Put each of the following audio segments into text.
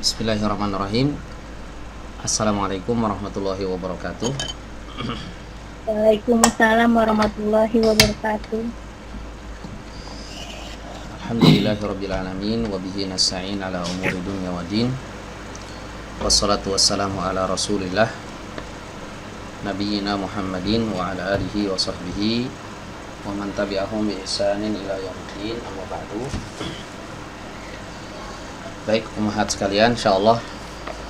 Bismillahirrahmanirrahim. Assalamualaikum warahmatullahi wabarakatuh. Waalaikumsalam warahmatullahi wabarakatuh. Alhamdulillahirabbil alamin wa bihi nasta'in ala umuri dunya waddin. Wassalatu wassalamu ala Rasulillah nabiyina Muhammadin wa ala alihi wa sahbihi wa man tabi'ahum bi ihsanin ila yaumiddin. Amma ba'du. Baik, umahat sekalian, insyaallah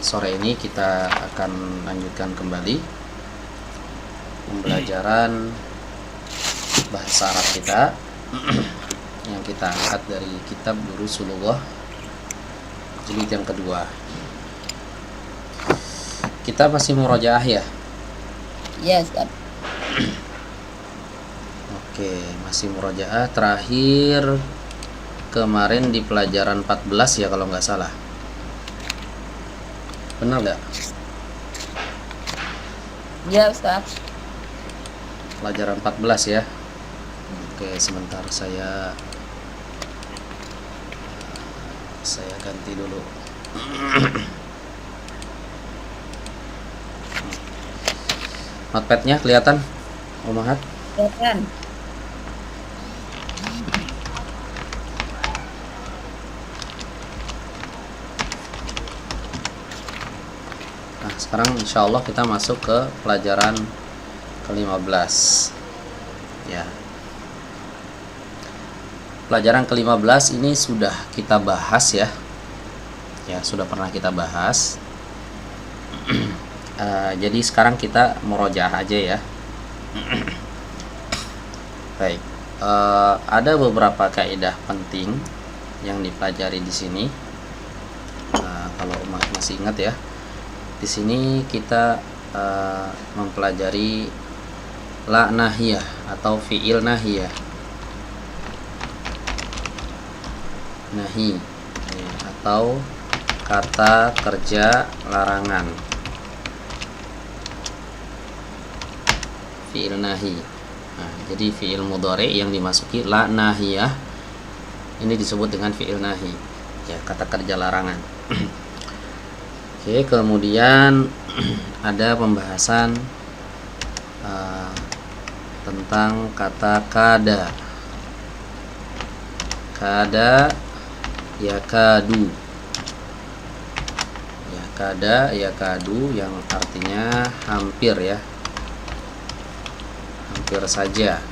sore ini kita akan lanjutkan kembali pembelajaran bahasa Arab kita yang kita angkat dari kitab Durusulullah jilid yang kedua. Kita masih murojaah ya? Ya, Ustaz. Oke, masih murojaah. Terakhir kemarin di pelajaran 14 ya kalau nggak salah. Benar nggak? Ya, Ustaz. Pelajaran 14 ya. Oke, sebentar saya ganti dulu. Notepad-nya kelihatan, Umahat? Kelihatan. Nah, sekarang insya Allah kita masuk ke pelajaran ke-15 ya. Pelajaran ke-15 ini sudah kita bahas ya. Ya, sudah pernah kita bahas. Jadi sekarang kita murojaah aja ya. Baik, ada beberapa kaidah penting yang dipelajari di sini. Kalau masih ingat ya, di sini kita mempelajari la nahiyah atau fi'il nahiyah. Nahi ya, atau kata kerja larangan. Fi'il nahi. Nah, jadi fi'il mudhari yang dimasuki la nahiyah ini disebut dengan fi'il nahi. Ya, kata kerja larangan. Oke, kemudian ada pembahasan tentang kata kada. Kada yakadu. Ya, kada yakadu yang artinya hampir ya. Hampir saja.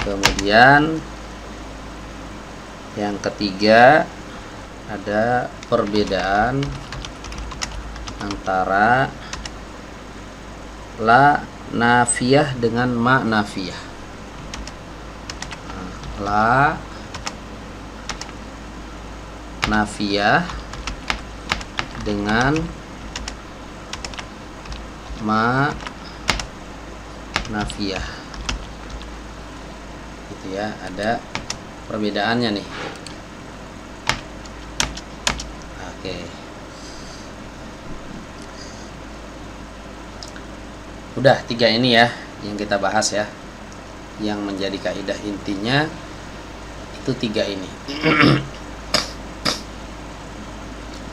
Kemudian yang ketiga ada perbedaan antara la nafiyah dengan ma nafiyah. La nafiyah dengan ma nafiyah. Gitu ya, ada perbedaannya nih. Oke. Udah 3 ini ya yang kita bahas ya. Yang menjadi kaidah intinya itu 3 ini.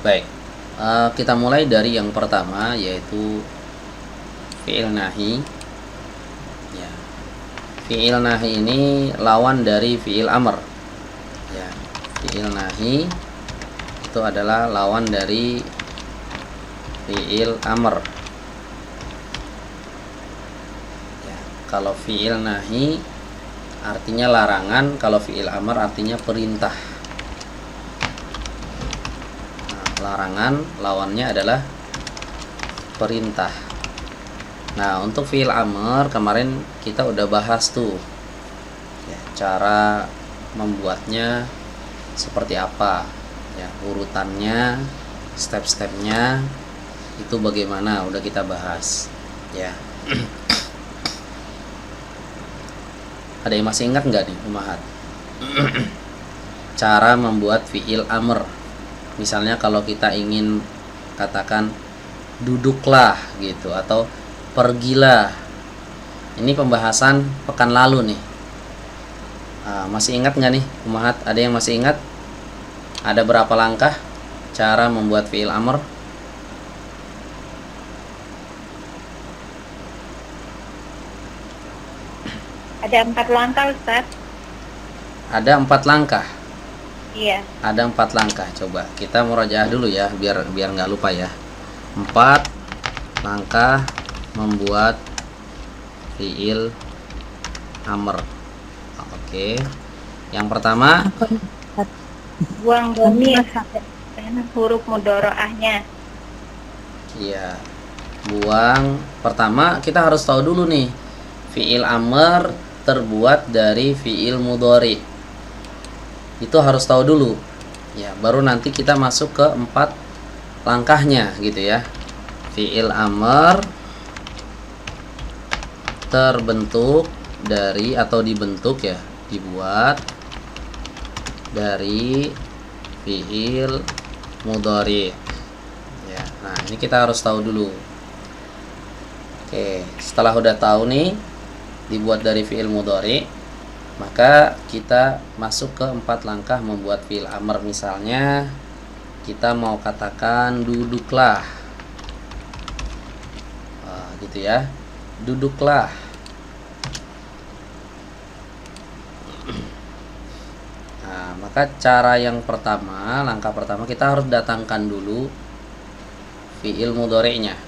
Baik. Kita mulai dari yang pertama yaitu fi'il nahi. Ya. Fi'il nahi ini lawan dari fi'il amr. Ya. Fi'il nahi itu adalah lawan dari fi'il amr. Ya, kalau fi'il nahi artinya larangan, kalau fi'il amr artinya perintah. Nah, larangan lawannya adalah perintah. Nah, untuk fi'il amr kemarin kita udah bahas tuh ya, cara membuatnya seperti apa ya, urutannya, step-stepnya itu bagaimana udah kita bahas ya. Ada yang masih ingat nggak nih Umahat? Cara membuat fi'il amr. Misalnya kalau kita ingin katakan duduklah gitu atau pergilah. Ini pembahasan pekan lalu nih. Masih ingat nggak nih Umahat? Ada yang masih ingat? Ada berapa langkah cara membuat fi'il amr? Ada 4 langkah, Ustaz. Ada 4 langkah. Iya. Ada 4 langkah. Coba kita murojaah dulu ya, biar nggak lupa ya. 4 langkah membuat fi'il amr. Oke. Yang pertama, Buang dhamir dan huruf mudharaahnya. iya. Buang. Pertama kita harus tahu dulu nih, fi'il amr terbuat dari fi'il mudhari. Itu harus tahu dulu. Ya, baru nanti kita masuk ke 4 langkahnya gitu ya. Fi'il amr terbentuk dari atau dibentuk ya, dibuat dari fi'il mudhari. Ya, nah ini kita harus tahu dulu. Oke, setelah udah tahu nih dibuat dari fi'il mudhari, maka kita masuk ke 4 langkah membuat fi'il amr. Misalnya kita mau katakan duduklah, gitu ya, duduklah. Nah, maka cara yang pertama, langkah pertama, kita harus datangkan dulu fi'il mudhari'nya.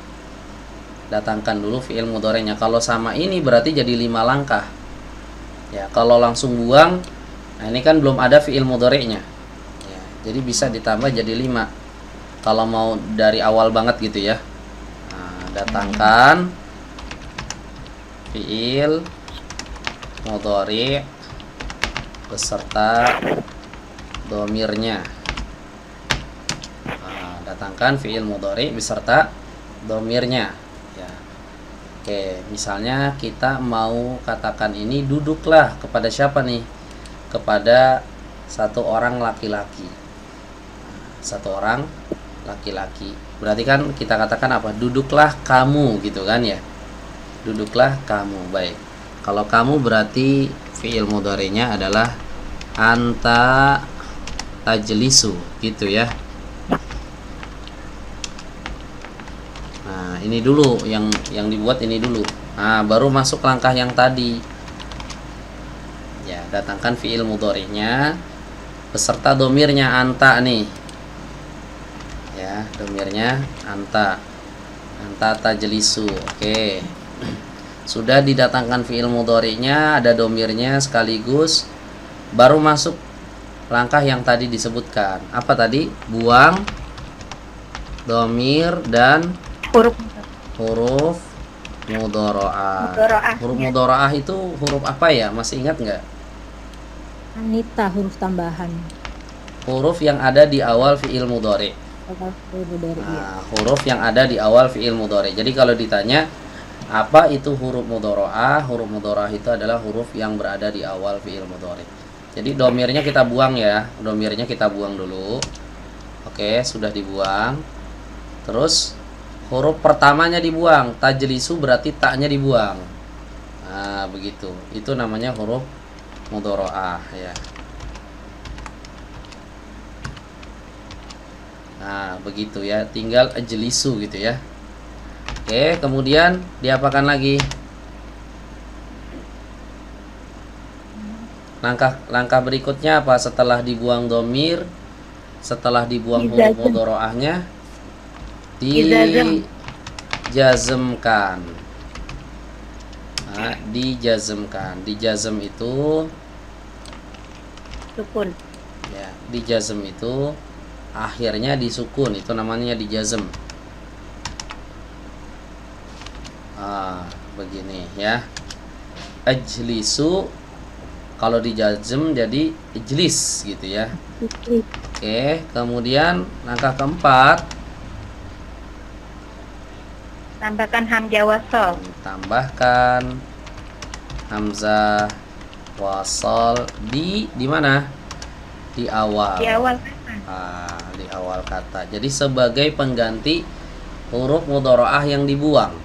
Datangkan dulu fi'il mudhari'nya. Kalau sama ini berarti jadi 5 langkah. Ya, kalau langsung buang, nah ini kan belum ada fi'il mudhari'nya. Ya, jadi bisa ditambah jadi 5. Kalau mau dari awal banget gitu ya. Nah, datangkan fi'il mudhari' beserta domirnya. Nah, datangkan fi'il mudhari' beserta domirnya. Ya. Oke, misalnya kita mau katakan ini duduklah kepada siapa nih? Kepada satu orang laki-laki. Satu orang laki-laki. Berarti kan kita katakan apa? Duduklah kamu gitu kan ya. Duduklah kamu. Baik. Kalau kamu berarti fi'il mudhari'nya adalah anta tajlisu gitu ya. Nah, ini dulu yang dibuat ini dulu. Nah, baru masuk langkah yang tadi. Ya, datangkan fi'il mudhari'nya beserta domirnya anta nih. Ya, domirnya anta. Anta tajlisu. Oke. Sudah didatangkan fi'il mudhari'nya, ada domirnya sekaligus, baru masuk langkah yang tadi disebutkan. Apa tadi? Buang domir dan huruf mudhari'ah. Huruf mudhari'ah itu huruf apa ya? Masih ingat nggak? Anita, huruf tambahan. Huruf yang ada di awal fi'il mudhari'. Nah, huruf yang ada di awal fi'il mudhari'. Jadi kalau ditanya apa itu huruf mudhari'ah? Huruf mudhari'ah itu adalah huruf yang berada di awal fi'il mudhari'. Jadi domirnya kita buang ya. Domirnya kita buang dulu. Oke, sudah dibuang. Terus huruf pertamanya dibuang. Tajlisu berarti taknya dibuang. Nah, begitu. Itu namanya huruf mudhari'ah ya. Nah, begitu ya. Tinggal ajlisu gitu ya. Oke, kemudian diapakan lagi? Langkah berikutnya apa? Setelah dibuang domir, setelah dibuang huruf mudhari'ahnya, dijazmkan. Nah, dijazmkan. Dijazm itu Sukun. ya, dijazm itu akhirnya disukun, itu namanya dijazm. Begini ya. Ajlisu kalau dijazm jadi ijlis gitu ya. Oke, kemudian langkah keempat, Tambahkan hamzah wasal. tambahkan hamzah wasal di mana? Di awal. Di awal kata. Di awal kata. Jadi sebagai pengganti huruf mudhari'ah yang dibuang.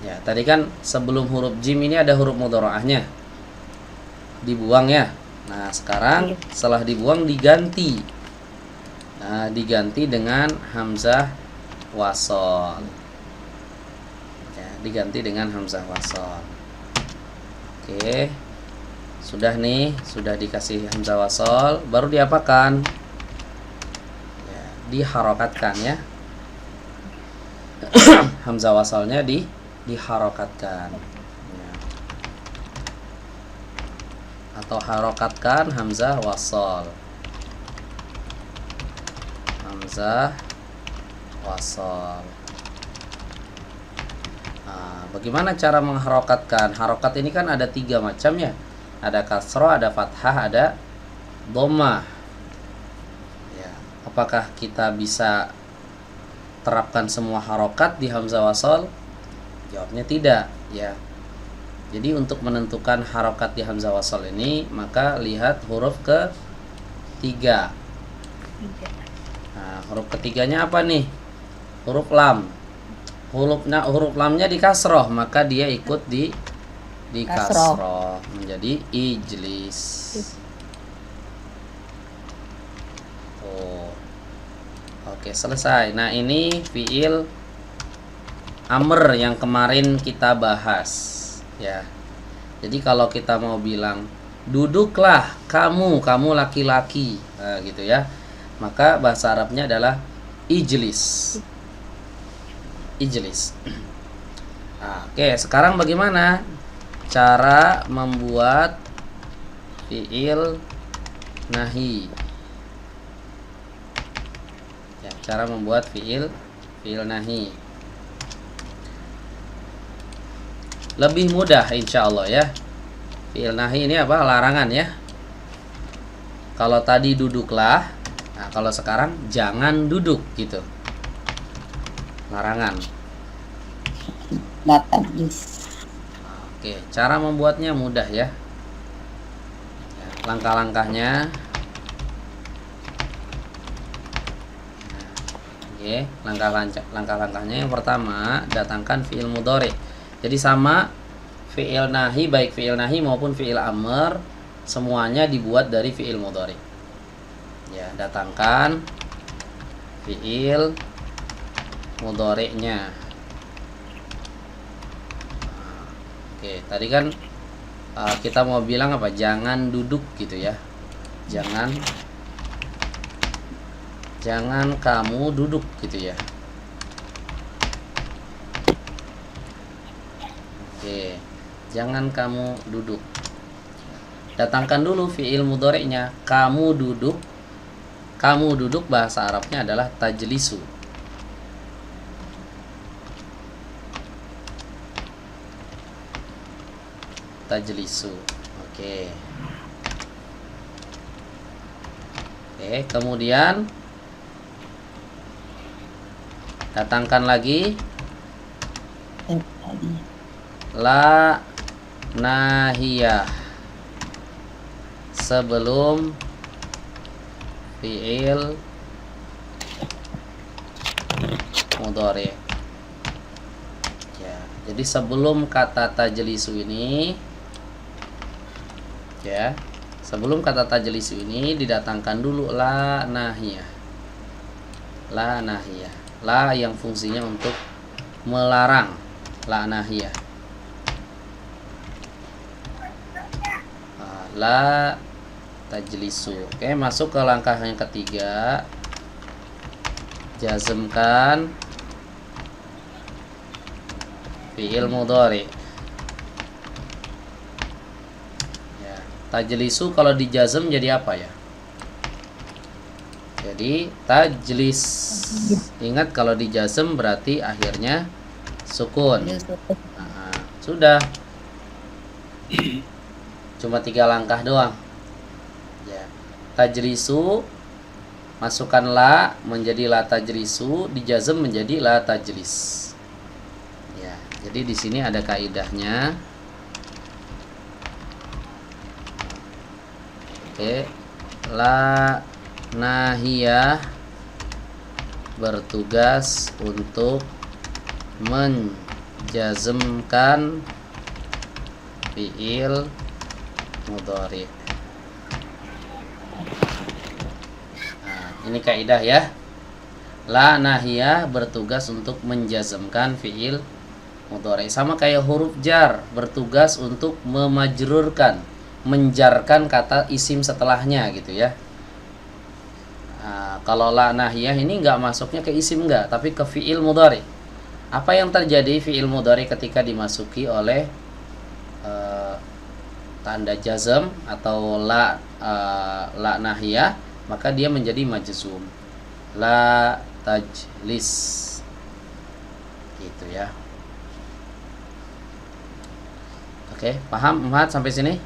Ya, tadi kan sebelum huruf jim ini ada huruf mudhari'ahnya. Dibuang ya. Nah, sekarang setelah dibuang diganti diganti dengan hamzah wasol. Ya, diganti dengan hamzah wasol. Oke, sudah nih, sudah dikasih hamzah wasol, baru diapakan? Ya, diharokatkan ya. Hamzah wasolnya diharokatkan. Ya. Atau harokatkan hamzah wasol. Hamzah wasol. Nah, bagaimana cara mengharokatkan? Harokat ini kan ada 3 macam ya. Ada kasroh, ada fathah, ada dhammah. Ya, apakah kita bisa terapkan semua harokat di hamzah wasol? Jawabnya tidak ya. Jadi untuk menentukan harokat di hamzah wasol ini, maka lihat huruf ketiga. Nah, huruf ketiganya apa nih? Huruf lam. Huruf lamnya di kasroh, maka dia ikut di kasroh menjadi ijlis. Oh. Oke, selesai. Nah, ini fiil amr yang kemarin kita bahas ya. Jadi kalau kita mau bilang duduklah kamu laki-laki, nah, gitu ya, maka bahasa Arabnya adalah ijlis. Ijlis. Nah, oke, sekarang bagaimana cara membuat fiil nahi? Ya, cara membuat fiil nahi. Lebih mudah insya Allah ya. Fiil nahi ini apa? Larangan ya. Kalau tadi duduklah, nah kalau sekarang jangan duduk gitu. Larangan. La tajlis. Oke, cara membuatnya mudah ya. Langkah-langkahnya. Oke, langkah-langkahnya yang pertama, datangkan fiil mudhari. Jadi sama fiil nahi, baik fiil nahi maupun fiil amr, semuanya dibuat dari fiil mudhari. Ya, datangkan fiil mudhari'nya. Oke, tadi kan kita mau bilang apa? Jangan duduk gitu ya. Jangan kamu duduk gitu ya. Oke, jangan kamu duduk. Datangkan dulu fiil mudhari'nya. Kamu duduk. Kamu duduk bahasa Arabnya adalah tajlisu. Tajlisu. Oke. Kemudian datangkan lagi la nahiyah sebelum fiil mudhari. Ya, jadi sebelum kata tajlisu ini ya, sebelum kata tajlisu ini didatangkan dulu la nahiyah. La nahiyah. La yang fungsinya untuk melarang. La nahiyah. La tajlisu. Oke, masuk ke langkah yang ketiga. Jazmkan fiil mudhari. Ya, tajlisu kalau dijazm jadi apa ya? Jadi tajlis. Ingat kalau dijazm berarti akhirnya sukun. Nah, sudah. Cuma 3 langkah doang. Ya. Tajlisu, masukkan la menjadi la tajlisu, dijazm menjadi la tajlis. Ya, jadi di sini ada kaidahnya. Oke. La nahiyah bertugas untuk menjazmkan fiil mudhari. Nah, Ini kaidah ya. La nahiyah bertugas untuk menjazmkan fiil mudhari. Sama kayak huruf jar bertugas untuk memajrurkan, menjarkan kata isim setelahnya gitu ya. Nah, kalau la nahiyah ini nggak masuknya ke isim nggak, tapi ke fiil mudhari. Apa yang terjadi fiil mudhari ketika dimasuki oleh tanda jazm atau la nahiyah, maka dia menjadi majzum. La tajlis gitu ya. Oke, paham Muhammad sampai sini?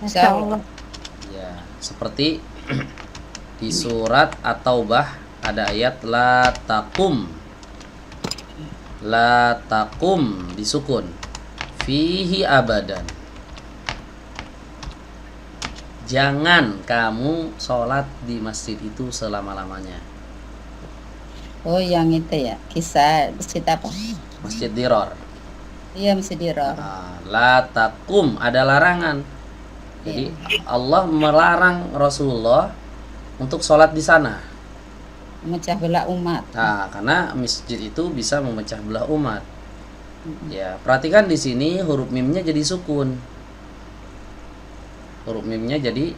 Masya Allah. Ya, seperti di surat At-Taubah ada ayat la taqum. La taqum disukun. Fihi abadan. Jangan kamu sholat di masjid itu selama-lamanya. Oh, yang itu ya. Kisah masjid apa? Masjid Diror. Iya, masjid Diror. La taqum, ada larangan. Jadi Allah melarang Rasulullah untuk sholat di sana. Memecah belah umat. Nah, karena masjid itu bisa memecah belah umat. Ya, perhatikan di sini huruf mimnya jadi sukun. Huruf mimnya jadi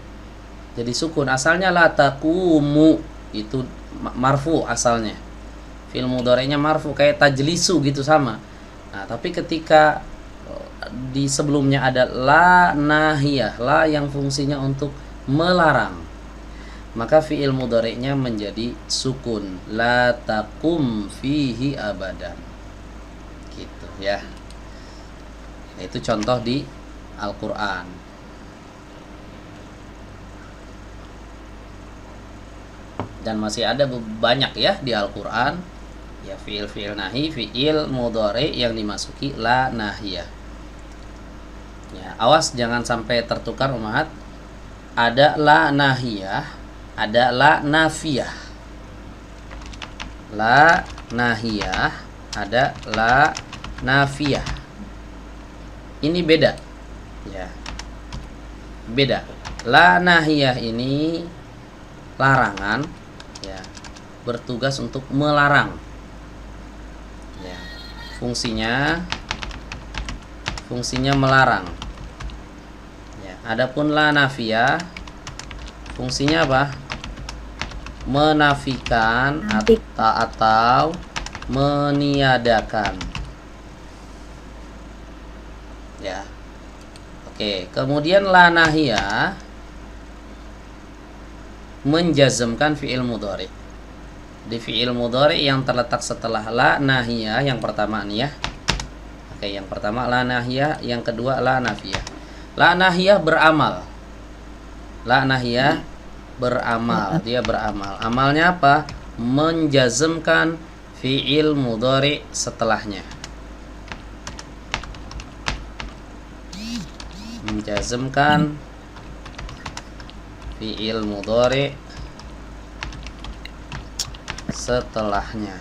sukun. Asalnya la taqumu itu marfu asalnya. Fi'il mudhari'nya marfu kayak tajlisu gitu sama. Nah, tapi ketika di sebelumnya ada la nahiyah, la yang fungsinya untuk melarang, maka fi'il mudhari'nya menjadi sukun. La taqum fihi abadan. Gitu ya. Nah, itu contoh di Al-Qur'an. Dan masih ada banyak ya di Al-Qur'an ya fi'il nahi, fi'il mudhari yang dimasuki la nahiyah. Ya, awas jangan sampai tertukar umat. Ada la nahiyah, ada la nafiyah. La nahiyah, ada la nafiyah. Ini beda. Ya. Beda. La nahiyah ini larangan, ya, bertugas untuk melarang. Ya. Fungsinya melarang. Ya, adapun la nafiyah fungsinya apa? Menafikan atau meniadakan. Ya. Oke, kemudian la nahiyah menjazmkan fi'il mudhari. Di fi'il mudhari yang terletak setelah la nahiyah, yang pertama nih ya. Oke, yang pertama la nahiyah, yang kedua la nafiyah. La nahiyah beramal. La nahiyah beramal, dia beramal. Amalnya apa? Menjazmkan fi'il mudhari setelahnya. Menjazmkan fi'il mudhari setelahnya.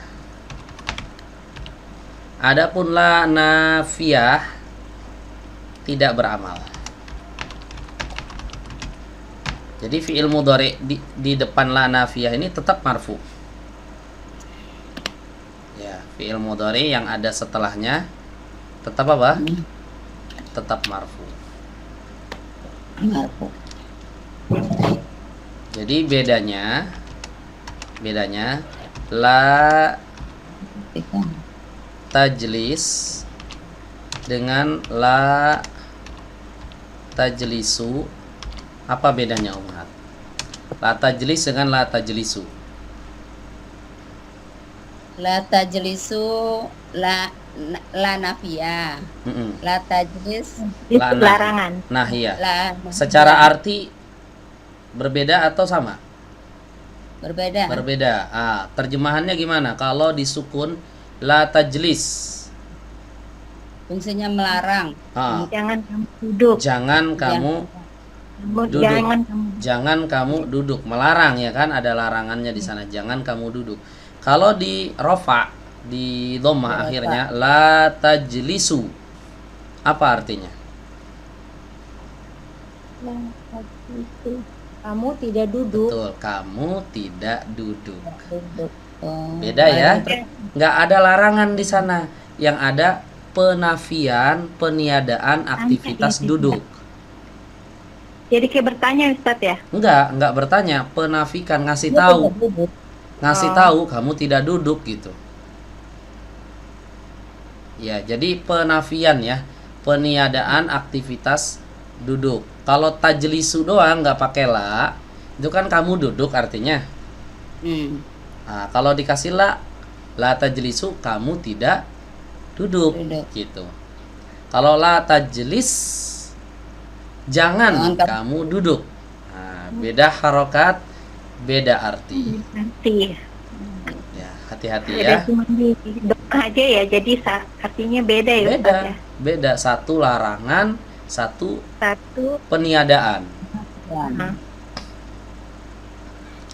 Adapun la nafiyah tidak beramal. Jadi fi'il mudhari di depan la nafiyah ini tetap marfu. Ya, fi'il mudhari yang ada setelahnya tetap apa? Tetap marfu. Marfu. Jadi bedanya la tajlis dengan la tajlisu, apa bedanya umat? La tajlis dengan la tajlisu. La tajlisu la nafiyah. La tajlis Itu La larangan. Nah, iya. la Secara arti berbeda atau sama? berbeda. Berbeda. Terjemahannya gimana? Kalau disukun la tajlis. Fungsinya melarang. Jangan kamu duduk. Jangan kamu duduk. Jangan kamu duduk. Melarang ya kan? Ada larangannya di sana. Jangan kamu duduk. Kalau di rofa, di dhamma akhirnya la tajlisu. Apa artinya? Kamu tidak duduk. Betul, kamu tidak duduk. Duduk. Oh, Beda ya. larangan Nggak ada larangan di sana. Yang ada penafian, peniadaan aktivitas duduk. Jadi kayak bertanya Ustadz ya? Enggak bertanya, penafikan, ngasih Dia tahu. tidak duduk. Ngasih Oh. tahu kamu tidak duduk gitu. Ya, jadi penafian ya, peniadaan aktivitas duduk. Kalau tajlisu doang nggak pakai la, itu kan kamu duduk artinya. Nah, kalau dikasih la tajlisu, kamu tidak duduk Duduk. gitu. Kalau la tajlis, jangan Jangan kamu duduk. Nah, beda harokat, beda arti. Nanti. Ya, hati-hati Beda ya. cuma di doa aja ya. Jadi artinya beda ya Ustadz Beda, ya. beda, satu larangan, satu Satu. peniadaan.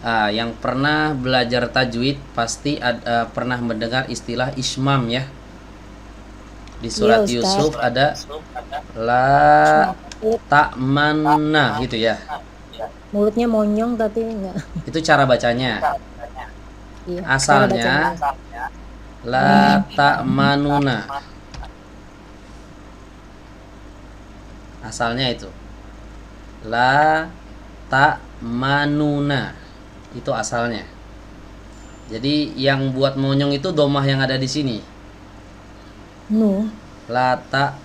Ya. Yang pernah belajar tajwid pasti pernah mendengar istilah ismam ya. Di surat Iya, Ustaz. Yusuf ada la ta'manna gitu ya. Mulutnya monyong tapi enggak. Itu cara bacanya. Iya, Asalnya cara bacanya. la ta'manuna. Asalnya itu la ta'manuna. Itu asalnya. Jadi yang buat monyong itu domah yang ada di sini. Nu. La ta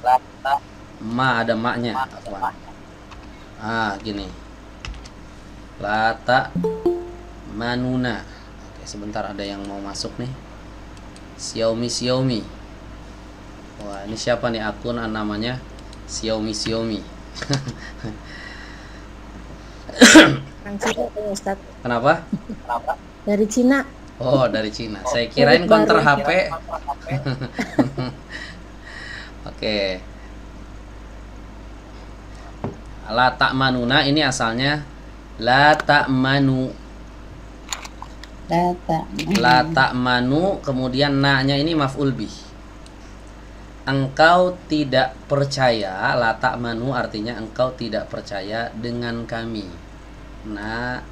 ma ada maknya. Gini. La ta manuna. Oke, sebentar ada yang mau masuk nih. Xiaomi. Wah, ini siapa nih akun namanya Xiaomi. Orang Cina ya, Ustaz. Kenapa? Dari Cina. Oh, dari Cina. Saya kirain counter HP. Oke. La ta'manuna ini asalnya la ta'manu. Data. La ta'manu kemudian na-nya ini maf'ul bih. Engkau tidak percaya, la ta'manu artinya engkau tidak percaya dengan kami. Nah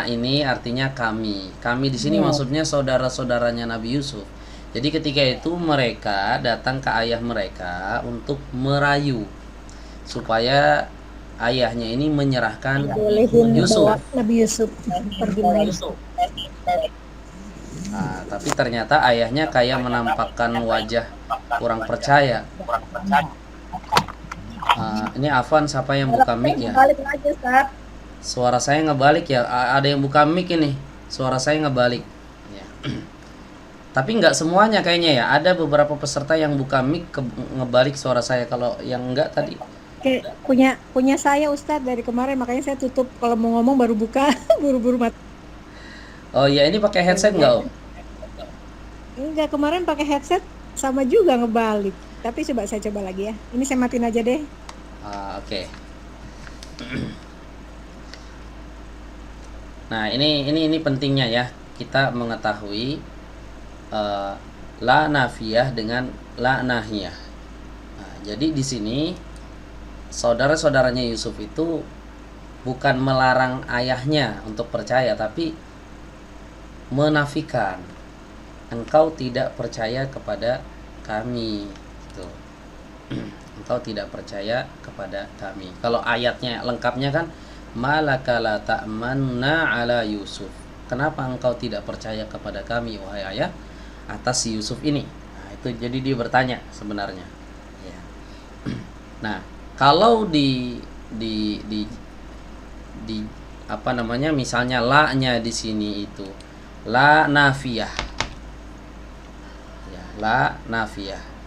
ini artinya kami. Kami di sini maksudnya saudara-saudaranya Nabi Yusuf. Jadi ketika itu mereka datang ke ayah mereka untuk merayu supaya ayahnya ini menyerahkan Bolehin Yusuf. bawa Nabi Yusuf pergi main. Tapi ternyata ayahnya kayak menampakkan wajah kurang percaya. Ini Afwan, siapa yang buka mic ya? Balik aja Ustadz. Suara saya ngebalik ya. Ada yang buka mic ini. Suara saya ngebalik. Ya. Tapi nggak semuanya kayaknya ya. Ada beberapa peserta yang buka mic ngebalik suara saya. Kalau yang enggak tadi. Kayak punya saya Ustadz dari kemarin, makanya saya tutup kalau mau ngomong baru buka buru-buru mati. Oh ya, ini pakai headset nggak Om? Enggak, kemarin pakai headset sama juga ngebalik. Tapi saya coba lagi ya. Ini saya matiin aja deh. Oke. Nah, ini pentingnya ya. Kita mengetahui la nafiyah dengan la nahiyah. Nah, jadi di sini saudara-saudaranya Yusuf itu bukan melarang ayahnya untuk percaya, tapi menafikan. Engkau tidak percaya kepada kami. Gitu. Engkau tidak percaya kepada kami. Kalau ayatnya lengkapnya kan malaka la ta'manna ala Yusuf. Kenapa engkau tidak percaya kepada kami wahai ayah atas si Yusuf ini? Nah, itu jadi dia bertanya sebenarnya. Ya. Nah, kalau di apa namanya, misalnya la-nya di sini itu la nafiyah. Ya, la nafiyah.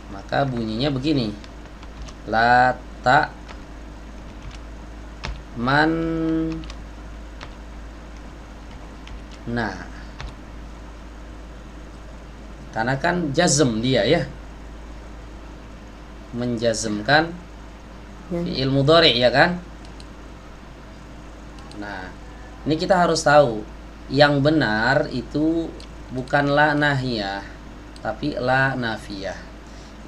Maka bunyinya begini. La ta man nah. Karena kan jazm dia ya. Menjazmkan fi'il mudhari ya kan? Nah, ini kita harus tahu yang benar itu bukan la nahiyah, tapi la nafiyah.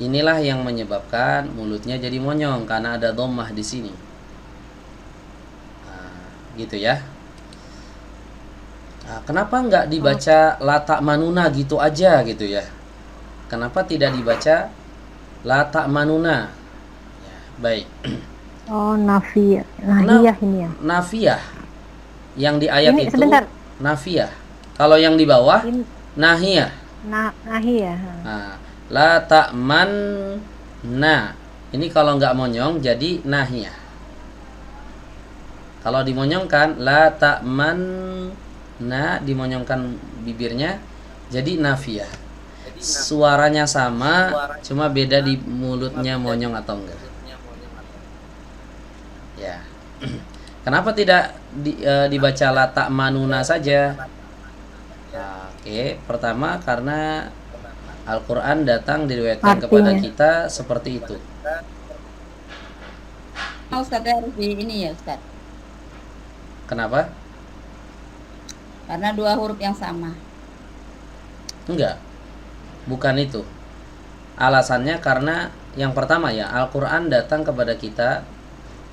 Inilah yang menyebabkan mulutnya jadi monyong karena ada dhammah di sini. gitu ya. Nah, kenapa nggak dibaca la ta'manuna gitu aja gitu ya? Kenapa tidak dibaca la ta'manuna? Ya, baik. Oh, nafiyah. Nahiyah ini ya. Nafiyah. Yang di ayat Ini itu sebentar. nafiyah. Kalau yang di bawah Ini nahiyah. nahiyah. Nah, la ta'manna. Ini kalau nggak monyong jadi nahiyah. Kalau dimonyongkan la ta'manna, dimonyongkan bibirnya jadi nafiyah. Suaranya sama, cuma beda di mulutnya monyong atau enggak. Ya. Kenapa tidak dibaca la ta'manuna saja? Nah, oke, pertama karena Al-Quran datang diriwayatkan kepada kita seperti itu. Ustaz harus di ini ya Ustaz. Kenapa? Karena 2 huruf yang sama. Enggak, bukan itu. Alasannya karena yang pertama ya, Al-Quran datang kepada kita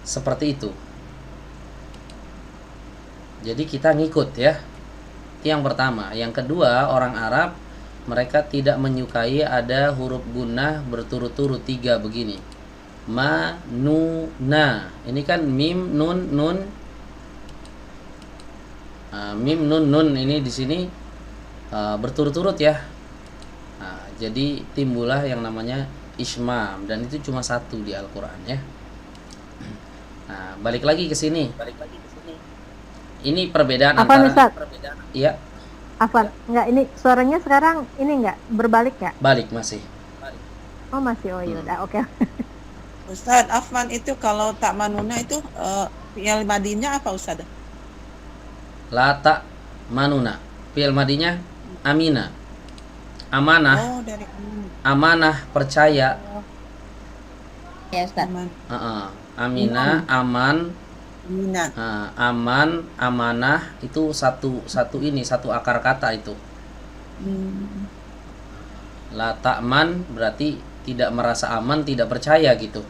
seperti itu. Jadi kita ngikut ya. Itu yang pertama. Yang kedua, orang Arab mereka tidak menyukai ada huruf gunnah berturut-turut 3 begini. Ma, nu, na. Ini kan mim, nun, nun. Mim, nun, nun ini di sini berturut-turut ya. Nah, jadi timbullah yang namanya ismam, dan itu cuma 1 di Al-Quran ya. Nah, balik lagi ke sini. Ini perbedaan Afan, antara. Ustaz? Iya, Afan, enggak, ini suaranya sekarang ini enggak berbalik ya? balik masih. Oh masih, oh yaudah, oke. Ustaz, Afwan itu kalau tak manuna itu fi'il madinya apa Ustaz? La ta'manuna. Fi'il madinya amina. Amanah, Oh, dari amanah percaya. Ya Ustaz. aman. Amina, aman, Mina. aman, amanah itu satu akar kata itu. Hmm. La ta'man berarti tidak merasa aman, tidak percaya gitu.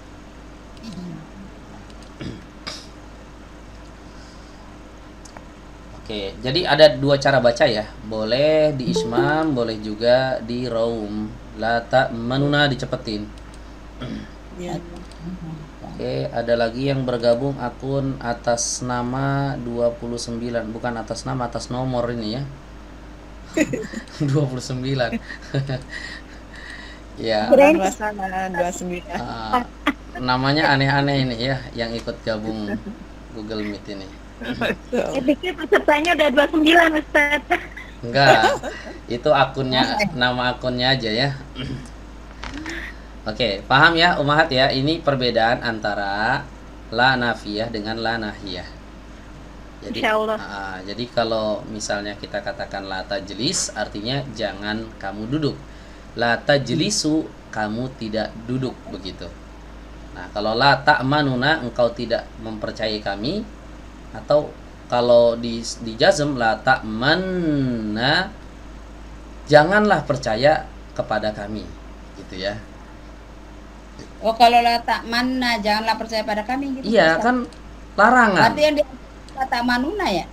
Oke, jadi ada 2 cara baca ya. Boleh di ismam, boleh juga di raum. La ta'manuna dicepetin. Ya. Oke, ada lagi yang bergabung akun atas nama 29. Bukan atas nama, atas nomor ini ya. 29. Ya. Kirain- 29. Namanya aneh-aneh ini ya, yang ikut gabung Google Meet ini. Saya pikir pesertanya udah 29 Ustaz. Enggak, itu akunnya, nama akunnya aja ya. Oke, paham ya Umahat ya? Ini perbedaan antara la nafiyah dengan la nahiyah. Jadi, Insyaallah. jadi kalau misalnya kita katakan la tajlis, artinya jangan kamu duduk. La tajlisu, kamu tidak duduk begitu. Nah, kalau la ta'manuna, engkau tidak mempercayai kami, atau kalau di jazm la ta'manna, janganlah percaya kepada kami, gitu ya. Oh, kalau la ta'manna janganlah percaya pada kami gitu. Iya, Ustaz. kan larangan. Berarti yang di la ta'manuna ya?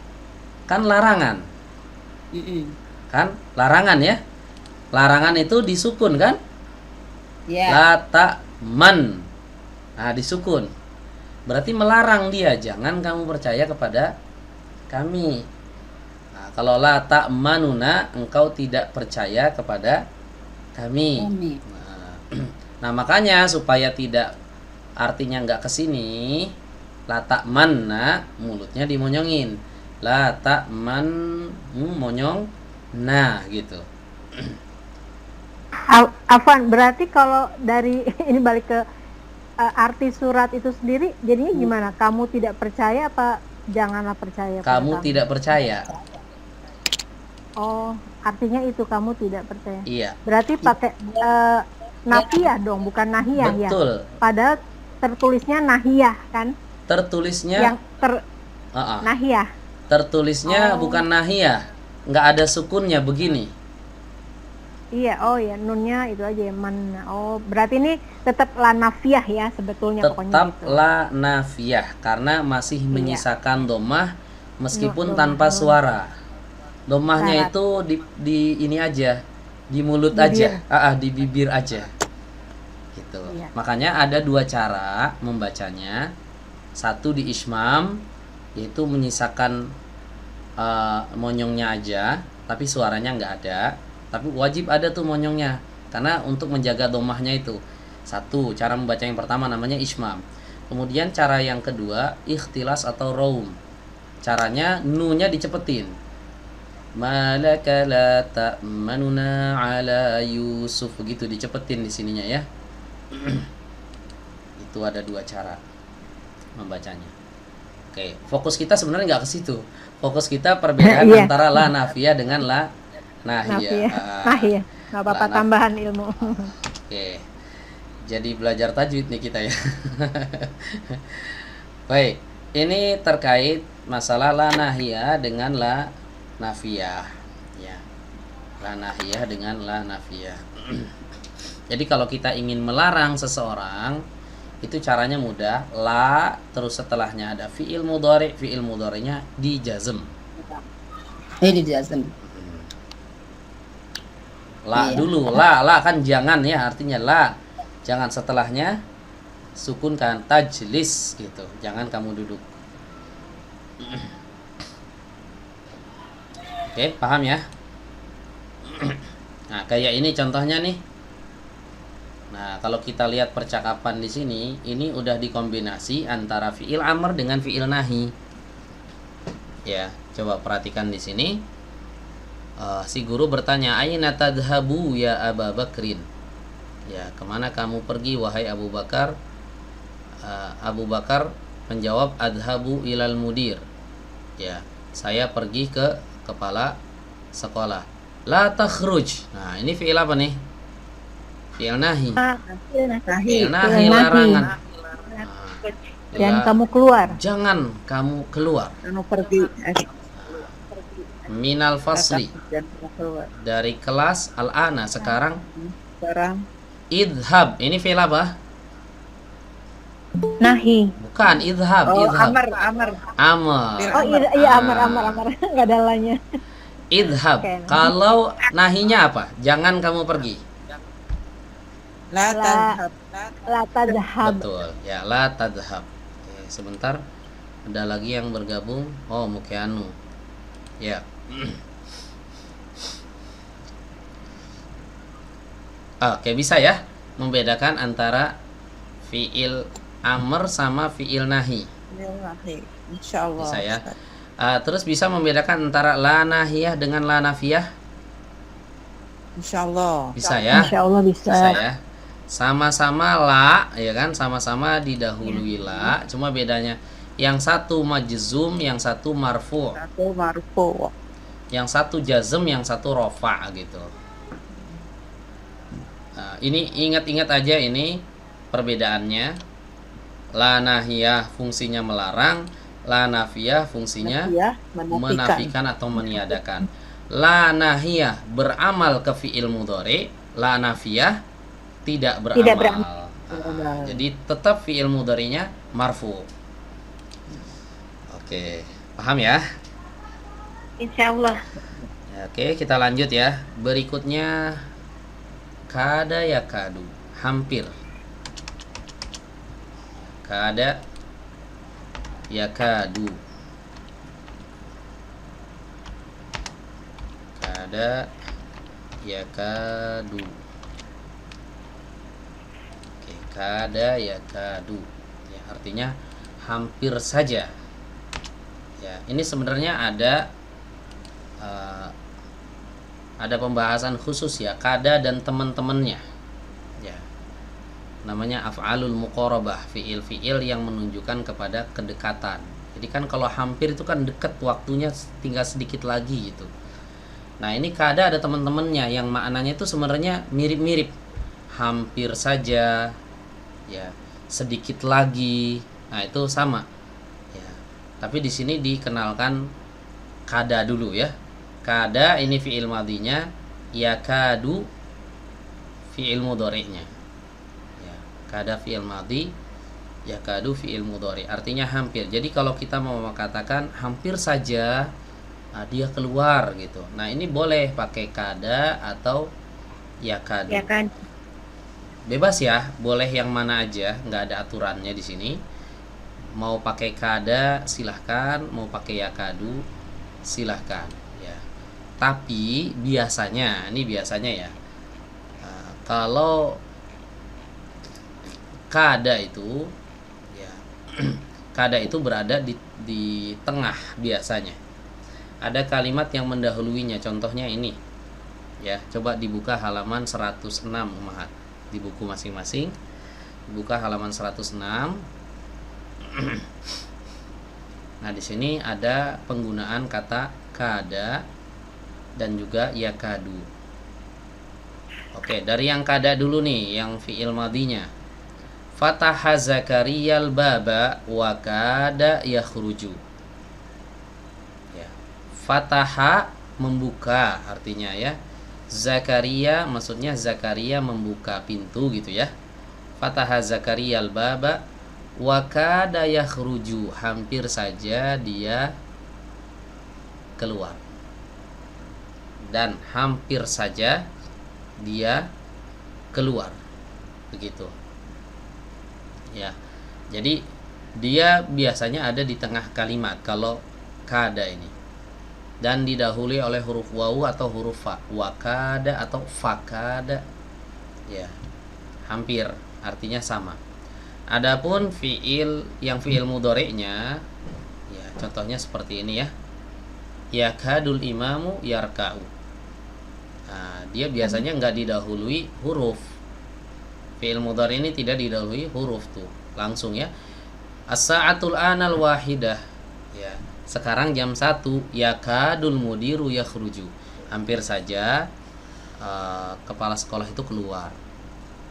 Kan larangan. Kan larangan ya. Larangan itu disukun kan? Ya. La ta'man. Nah, disukun. Berarti melarang dia, jangan kamu percaya kepada kami. Nah, kalau la ta'manuna, engkau tidak percaya kepada kami. Kami. Nah, makanya supaya tidak artinya nggak kesini, la ta'manna, mulutnya dimonyongin. La ta'man, monyong, nah gitu. Afan, berarti kalau dari ini balik ke arti surat itu sendiri, jadinya gimana? Kamu tidak percaya apa janganlah percaya? pada Kamu kami? tidak percaya. Oh, artinya itu kamu tidak percaya. Iya, Berarti pakai nafiyah dong, bukan nahiyah ya. betul. Padahal tertulisnya nahiyah kan? Tertulisnya Yang nahiyah. tertulisnya Oh. bukan nahiyah. Nggak ada sukunnya begini. Iya, oh ya, nunnya itu aja ya, man. Oh, berarti ini tetap la nafiyah ya sebetulnya pokoknya Tetap gitu. la nafiyah karena masih menyisakan domah meskipun Domah, tanpa domah. suara. Domahnya Syarat. itu di ini aja, di mulut Bibir. aja, di bibir aja. Gitu. Iya. Makanya ada dua cara membacanya. Satu di ismam, yaitu menyisakan monyongnya aja, tapi suaranya nggak ada. Tapi wajib ada tuh monyongnya, karena untuk menjaga domahnya itu. Satu cara membaca yang pertama namanya ismam. Kemudian cara yang kedua ikhtilas atau raum. Caranya nunya dicepetin. Malaka la ta'manuna ala Yusuf, begitu dicepetin di sininya ya. Itu ada dua cara membacanya. Oke, fokus kita sebenarnya nggak ke situ. Fokus kita perbedaan Iya. antara la nafiyah dengan la nahiyah. Nahiyah. Nggak apa-apa, Lah, tambahan ilmu. Oke. Jadi belajar tajwid nih kita ya. Baik, ini terkait masalah la nahiyah dengan la nafiyah ya. La nahiyah dengan la nafiyah. Jadi kalau kita ingin melarang seseorang, itu caranya mudah. La, terus setelahnya ada fi'il mudhari', fi'il mudhari'nya dijazm. Ini dijazm. La Iya. dulu, la kan jangan ya, artinya la. Jangan, setelahnya sukunkan tajlis gitu. Jangan kamu duduk. Oke, paham ya? Nah, kayak ini contohnya nih. Nah, kalau kita lihat percakapan di sini, ini udah dikombinasi antara fi'il amr dengan fi'il nahi. Ya, coba perhatikan di sini. Si guru bertanya, "Aina tadhabu ya Aba Bakrin?" Ya, kemana kamu pergi wahai Abu Bakar? Abu Bakar menjawab, "Adhabu ilal mudir." Ya, saya pergi ke kepala sekolah. La takhruj. Nah, ini fi'il apa nih? Fi'il nahi. Fi'il nahi, Nahi. larangan. Dan La- kamu keluar. Jangan kamu keluar. Anu pergi. Minal fasli, Dan keluar. dari kelas al-ana. Sekarang Sekarang idhab. Ini fi'il apa? Nahi. Bukan, idhab. Idhab. Amar. Amr. Oh iya, amar. Nggak ada lanya. Idhab. Oke. Kalau nahinya apa? Jangan kamu pergi. la tadhhab. La tadhhab. Betul. Ya, la tadhhab. Oke, sebentar. Ada lagi yang bergabung. Oh, Mukyanu. Ya. Oke, bisa ya membedakan antara fi'il amr sama fi'il nahi. Insyaallah. Bisa ya. Ustaz. Terus bisa membedakan antara la nahiyah dengan la nafiyah? Insyaallah. Bisa ya? Insya Allah bisa. Bisa ya. Sama-sama la, ya kan? Sama-sama didahului la, cuma bedanya yang satu majzum, yang satu marfu'. Satu marfu. Yang satu jazm, yang satu rofa gitu. Nah, ini ingat-ingat aja ini perbedaannya. La nahiyah fungsinya melarang, la nafiyah fungsinya Ya, menafikan atau meniadakan. La nahiyah beramal ke fi'il mudhari, la nafiyah tidak beramal. Tidak beramal. Jadi tetap fi'il mudhari'nya marfu. Oke, paham ya? Insyaallah. Ya, oke, kita lanjut ya. Berikutnya kada yakadu, hampir. Kada yakadu. Kada yakadu. Oke, kada yakadu. Ya, artinya hampir saja. Ya, ini sebenarnya ada pembahasan khusus ya, kada dan teman-temannya. Ya. Namanya af'alul muqarabah, fiil-fiil yang menunjukkan kepada kedekatan. Jadi kan kalau hampir itu kan dekat waktunya, tinggal sedikit lagi gitu. Nah, ini kada ada teman-temannya yang maknanya itu sebenarnya mirip-mirip. Hampir saja, ya, sedikit lagi. Nah, itu sama. Ya. Tapi di sini dikenalkan kada dulu ya. Kada ini fi'il madinya, yakadu fi'il mudhari'nya. Ya, kada fi'il madi, Yakadu fi'il mudhari, artinya hampir. Jadi kalau kita mau mengatakan hampir saja dia keluar gitu. Nah, ini boleh pakai kada atau yakadu. Ya kan? Bebas ya, boleh yang mana aja, nggak ada aturannya di sini. Mau pakai kada silahkan, mau pakai yakadu silahkan ya. Tapi biasanya, ini biasanya ya, kalau kada itu ya, kada itu berada di tengah biasanya. Ada kalimat yang mendahuluinya, contohnya ini ya. Coba dibuka halaman 106 Ummahat di buku masing-masing. Buka halaman 106. Nah, di sini ada penggunaan kata kada dan juga yakadu. Oke, dari yang kada dulu nih, yang fi'il madinya. Fataha Zakariyal baba wa kada yakhruju. Ya. Fataha membuka artinya ya. Zakaria maksudnya Zakaria membuka pintu gitu ya. Fataha Zakariyal baba wa kada yakhruju, hampir saja dia keluar. Dan hampir saja dia keluar. Begitu. Ya. Jadi dia biasanya ada di tengah kalimat kalau kada ini. Dan didahului oleh huruf wawu atau huruf fa. Wakada atau fakada. Ya. Hampir, artinya sama. Adapun fiil yang fiil mudhari'nya ya, contohnya seperti ini ya. Yakadul imamu yarka'u. Nah, dia biasanya enggak didahului huruf. Fi'il mudhari ini tidak didahului huruf tuh, langsung ya. As-sa'atul anal wahidah. Ya, sekarang jam 1, yakadul mudiru yakhruju. Hampir saja kepala sekolah itu keluar.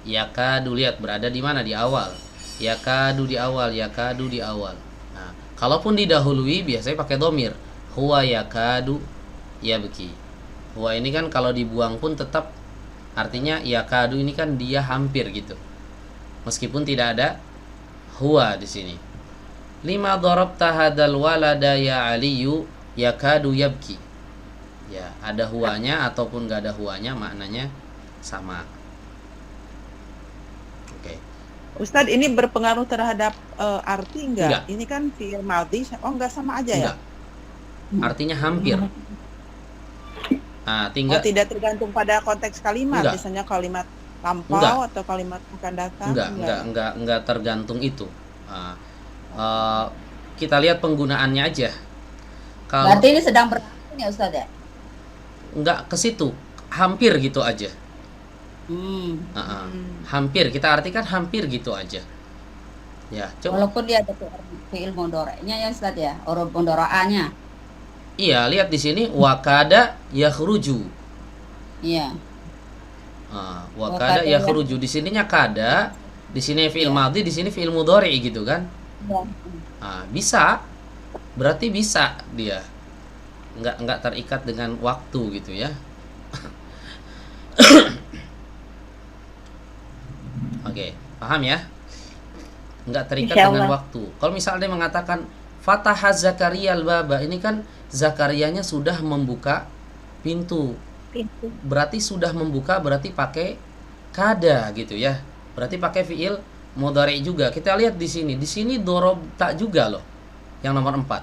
Yakadu, lihat berada di mana? Di awal. Yakadu di awal, yakadu di awal. Nah, kalaupun didahului biasanya pakai domir. Huwa yakadu yabki. Huwa ini kan kalau dibuang pun tetap artinya yakadu ini kan dia hampir gitu. Meskipun tidak ada huwa di sini. Lima darabta hadal walada ya aliyu yakadu yabki. Ya, ada huwanya ataupun gak ada huwanya maknanya sama. Oke. Ustadz, ini berpengaruh terhadap arti enggak? Enggak. Ini kan fi'il madhi, enggak sama aja ya? Enggak. Artinya hampir. Nah, tinggal tidak tergantung pada konteks kalimat, enggak. misalnya kalimat lampau Enggak. atau kalimat akan datang. Enggak tergantung itu. Kita lihat penggunaannya aja. Kalau Berarti ini sedang berlangsung ya Ustaz ya? enggak ke situ, hampir gitu aja. Hampir, kita artikan hampir gitu aja. Ya, coba. Walaupun dia ada fi'il mudhari'nya ya Ustaz ya, huruf mudhari'anya. Iya, lihat di sini wakada yakhruju. Iya. Wakada yakhruju, di sininya kada, di sini fi'il madhi, di sini fi'il mudhari gitu kan? Bisa. Berarti bisa dia. Enggak terikat dengan waktu gitu ya. Oke, paham ya? Enggak terikat dengan waktu. Kalau misalnya dia mengatakan Fataha Zakariyal baba, ini kan Zakarianya sudah membuka pintu. Berarti sudah membuka, berarti pakai kada gitu ya. Berarti pakai fiil mudhari juga. Kita lihat di sini. Di sini dorobta juga loh. Yang nomor 4.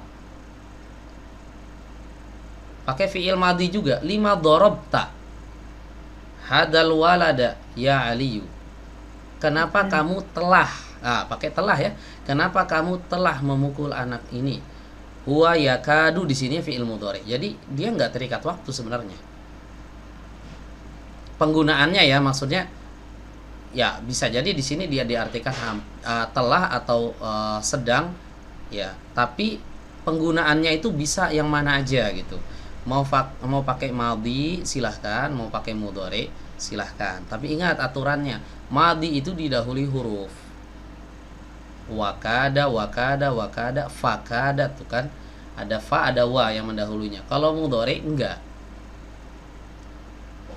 Pakai fiil madhi juga. 5 dorobta. Hadal walada ya aliyu. Kenapa kamu telah? Pakai telah ya. Kenapa kamu telah memukul anak ini? Huwa yakadu di sini fi'il mudhari. Jadi dia nggak terikat waktu sebenarnya. Penggunaannya ya, maksudnya ya bisa jadi di sini dia diartikan telah atau sedang ya. Tapi penggunaannya itu bisa yang mana aja gitu. Mau pakai madhi silahkan, mau pakai mudhari silahkan. Tapi ingat aturannya, madhi itu didahului huruf. Wakada, fakada tuh kan ada fa ada wa yang mendahulunya. Kalau mudhari enggak.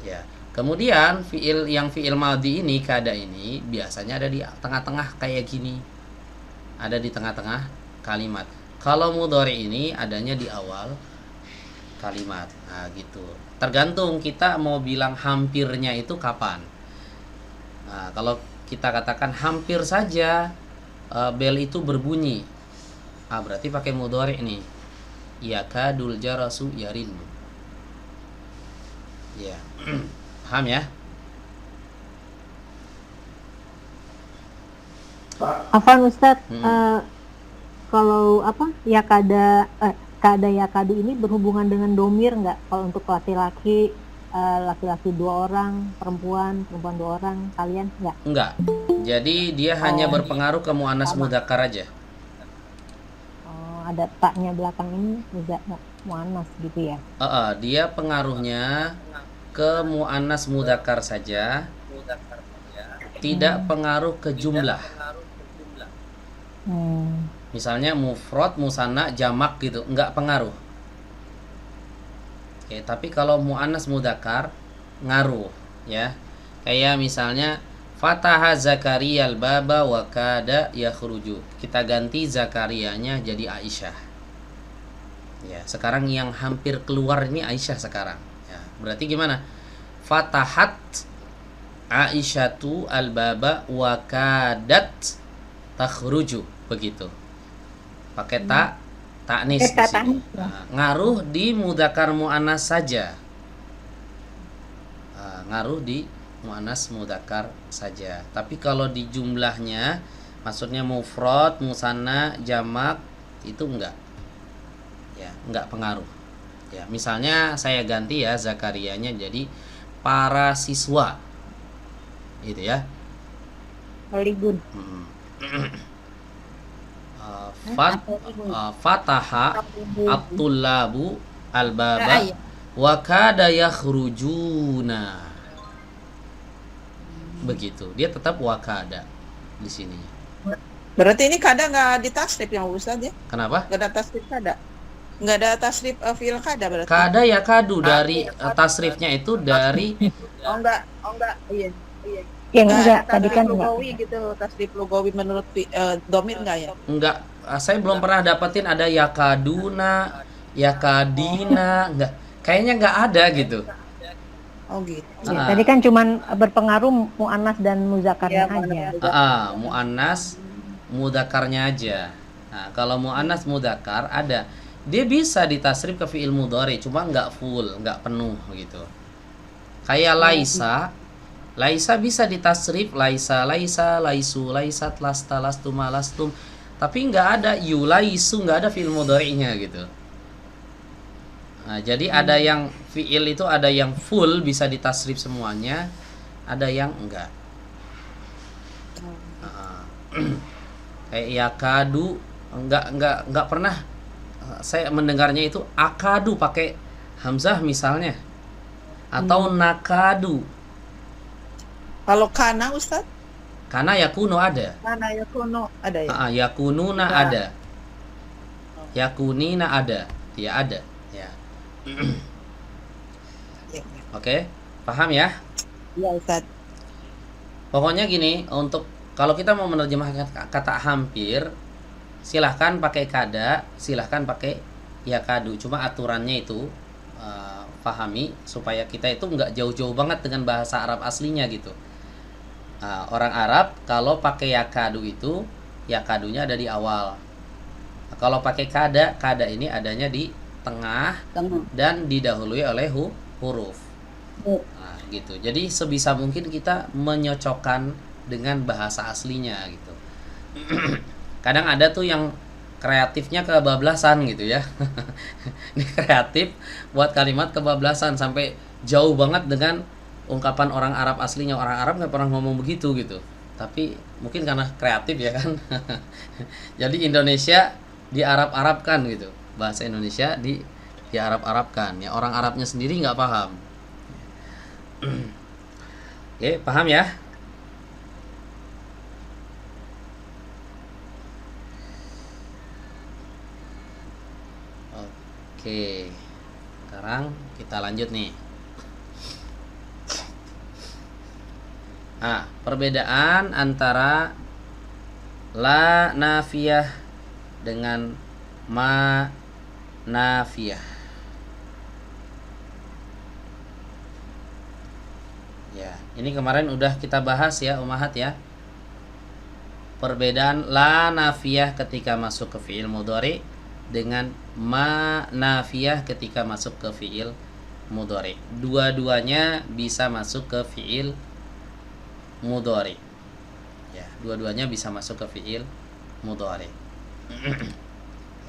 Ya. Kemudian fiil madhi ini kada ini biasanya ada di tengah-tengah kayak gini. ada di tengah-tengah kalimat. Kalau mudhari ini adanya di awal kalimat. Nah, gitu. Tergantung kita mau bilang hampirnya itu kapan. Nah, kalau kita katakan hampir saja bel itu berbunyi, berarti pakai mudhari nih. Yakadul jarasu yarinnu. Ya. Paham ya? Afwan Ustadz, kalau apa kada yakadu ini berhubungan dengan domir nggak? Kalau untuk laki-laki, laki-laki 2 orang, perempuan 2 orang, kalian nggak? Enggak. Jadi dia hanya berpengaruh ke muannas mudzakkar aja. Oh, ada taknya belakang ini juga muannas gitu ya? Dia pengaruhnya ke muannas mudzakkar saja, tidak pengaruh ke jumlah. Misalnya mufrad, musanna, jamak gitu, enggak pengaruh. Oke, tapi kalau muannas mudzakkar ngaruh ya. Kayak misalnya Fataha Zakaria al-baba wa kada yakhruju. Kita ganti Zakariyanya jadi Aisyah. Ya, sekarang yang hampir keluar ini Aisyah sekarang. Ya, berarti gimana? Fatahat Aisyatu al-baba wa kadat takhruju, begitu. Pakai taknis di sini. Nah, ngaruh di mudzakkar muannas saja. Ngaruh di muannas mudzakkar saja. Tapi kalau di jumlahnya, maksudnya mufrad, musanna, jamak, itu enggak. Ya, enggak pengaruh. Ya, misalnya saya ganti ya Zakariyanya jadi para siswa. Gitu ya. Poligun. Fataha at-tullabu al-baba wa kada yakhrujuna. Begitu. Dia tetap wakada di sini. Berarti ini kada nggak ditasrif ya Ustaz ya? Kenapa? Nggak ada tasrif kada. Nggak ada tasrif fi'il kada berarti. Kada ya kadu dari tasrifnya itu dari Oh enggak. Iya. Ya enggak, tadi kan enggak. Lugawi gitu, tasrif lugawi menurut domir enggak ya? enggak. Saya belum pernah dapetin ada yakaduna, yakadina, enggak. Kayaknya enggak ada gitu. Oh gitu. Ya, tadi kan cuman berpengaruh muannas dan mudzakarnya aja. Muannas mudzakarnya aja. Nah, kalau muannas mudzakar ada, dia bisa ditasrif ke fiil mudhari, cuma enggak full, enggak penuh gitu. Kayak Laisa bisa ditasrif laisa, laisu, laisat, lasta, lastum, lastum. Tapi nggak ada yulaisu, nggak ada fi'il mudhari'nya gitu. Nah, jadi ada yang fi'il itu ada yang full bisa ditasrif semuanya, ada yang enggak. Kayak yakadu enggak pernah saya mendengarnya itu akadu pakai hamzah misalnya. Atau nakadu. Kalau kana Ustaz? Karena yakunu ada. Kana yakuno ada ya? Yakununa ada. Yakunina ada. Dia ada. Ya. Oke, paham ya? Iya Ustaz. Pokoknya gini, untuk kalau kita mau menerjemahkan kata hampir, silahkan pakai kada, silahkan pakai yakadu. Cuma aturannya itu pahami supaya kita itu nggak jauh-jauh banget dengan bahasa Arab aslinya gitu. Orang Arab kalau pakai yakadu itu yakadunya ada di awal. Kalau pakai kada ini adanya di tengah dan didahului oleh huruf. Nah, gitu. Jadi sebisa mungkin kita menyocokkan dengan bahasa aslinya gitu. Kadang ada tuh yang kreatifnya kebablasan gitu ya. Ini kreatif buat kalimat kebablasan sampai jauh banget dengan ungkapan orang Arab aslinya. Orang Arab nggak pernah ngomong begitu gitu. Tapi mungkin karena kreatif ya kan. Jadi Indonesia di Arab-Arabkan gitu. Bahasa Indonesia di Arab-Arabkan. Ya orang Arabnya sendiri nggak paham. Oke, paham ya? Oke. Sekarang kita lanjut nih. Perbedaan antara La nafiyah dengan ma nafiyah. Ya, ini kemarin udah kita bahas ya Ummahat ya. Perbedaan la nafiyah ketika masuk ke fiil mudhari dengan ma nafiyah ketika masuk ke fiil mudhari. Dua-duanya bisa masuk ke fiil mudhari. Ya, dua-duanya bisa masuk ke fiil mudhari.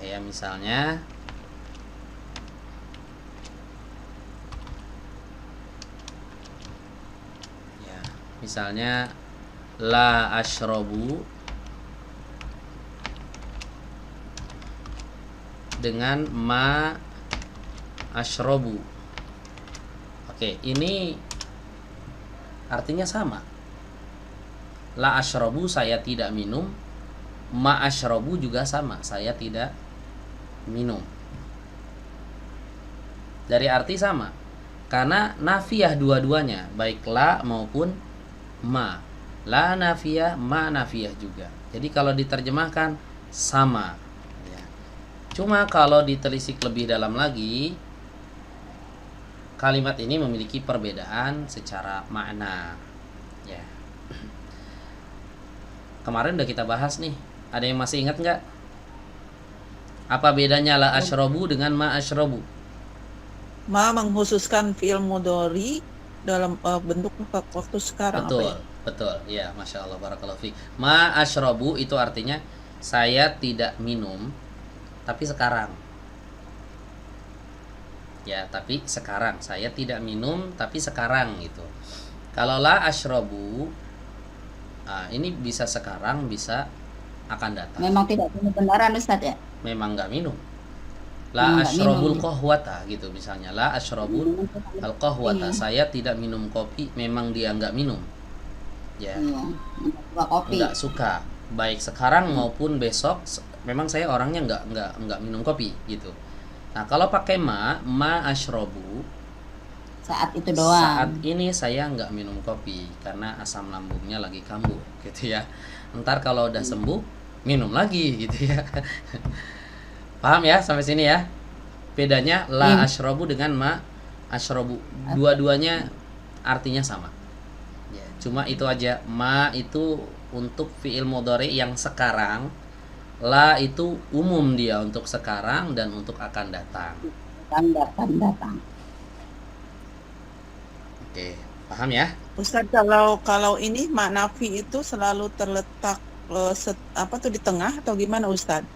Kayak misalnya ya, misalnya la ashrobu dengan ma ashrobu. Oke, ini artinya sama. La ashrobu saya tidak minum, ma ashrobu juga sama, saya tidak minum. Dari arti sama, karena nafiyah dua-duanya, baik la maupun ma. La nafiyah, ma nafiyah juga. Jadi kalau diterjemahkan sama ya. Cuma kalau ditelisik lebih dalam lagi, kalimat ini memiliki perbedaan secara makna ya. Kemarin udah kita bahas nih. Ada yang masih ingat nggak? Apa bedanya la ashrobu dengan ma ashrobu? Ma mengkhususkan fi'il mudhari dalam bentuk waktu sekarang. Betul, apa ya? betul. Ya, Masya Allah, barakallahu fiik. Ma ashrobu itu artinya saya tidak minum, tapi sekarang. Ya, tapi sekarang. Saya tidak minum, tapi sekarang gitu. Kalau la ashrobu, ini bisa sekarang, bisa akan datang. Memang tidak benaran Ustaz ya? Memang nggak minum. La Nggak ashrobul minum. qahwata gitu misalnya. La ashrobul al qahwata. Saya tidak minum kopi. Memang dia nggak minum. Ya, Iya, nggak kopi. nggak suka. Baik sekarang maupun besok. Memang saya orangnya nggak minum kopi gitu. Nah kalau pakai ma ashrobu. Saat itu doang. Saat ini saya nggak minum kopi karena asam lambungnya lagi kambuh gitu ya. Ntar kalau udah sembuh minum lagi gitu ya. Paham ya sampai sini ya? Bedanya la ashrobu dengan ma ashrobu. Dua-duanya artinya sama. Ya, cuma itu aja. Ma itu untuk fiil mudhari yang sekarang. La itu umum dia untuk sekarang dan untuk akan datang. Datang. Oke, paham ya? Ustaz, kalau ini ma nafi itu selalu terletak di tengah atau gimana Ustaz?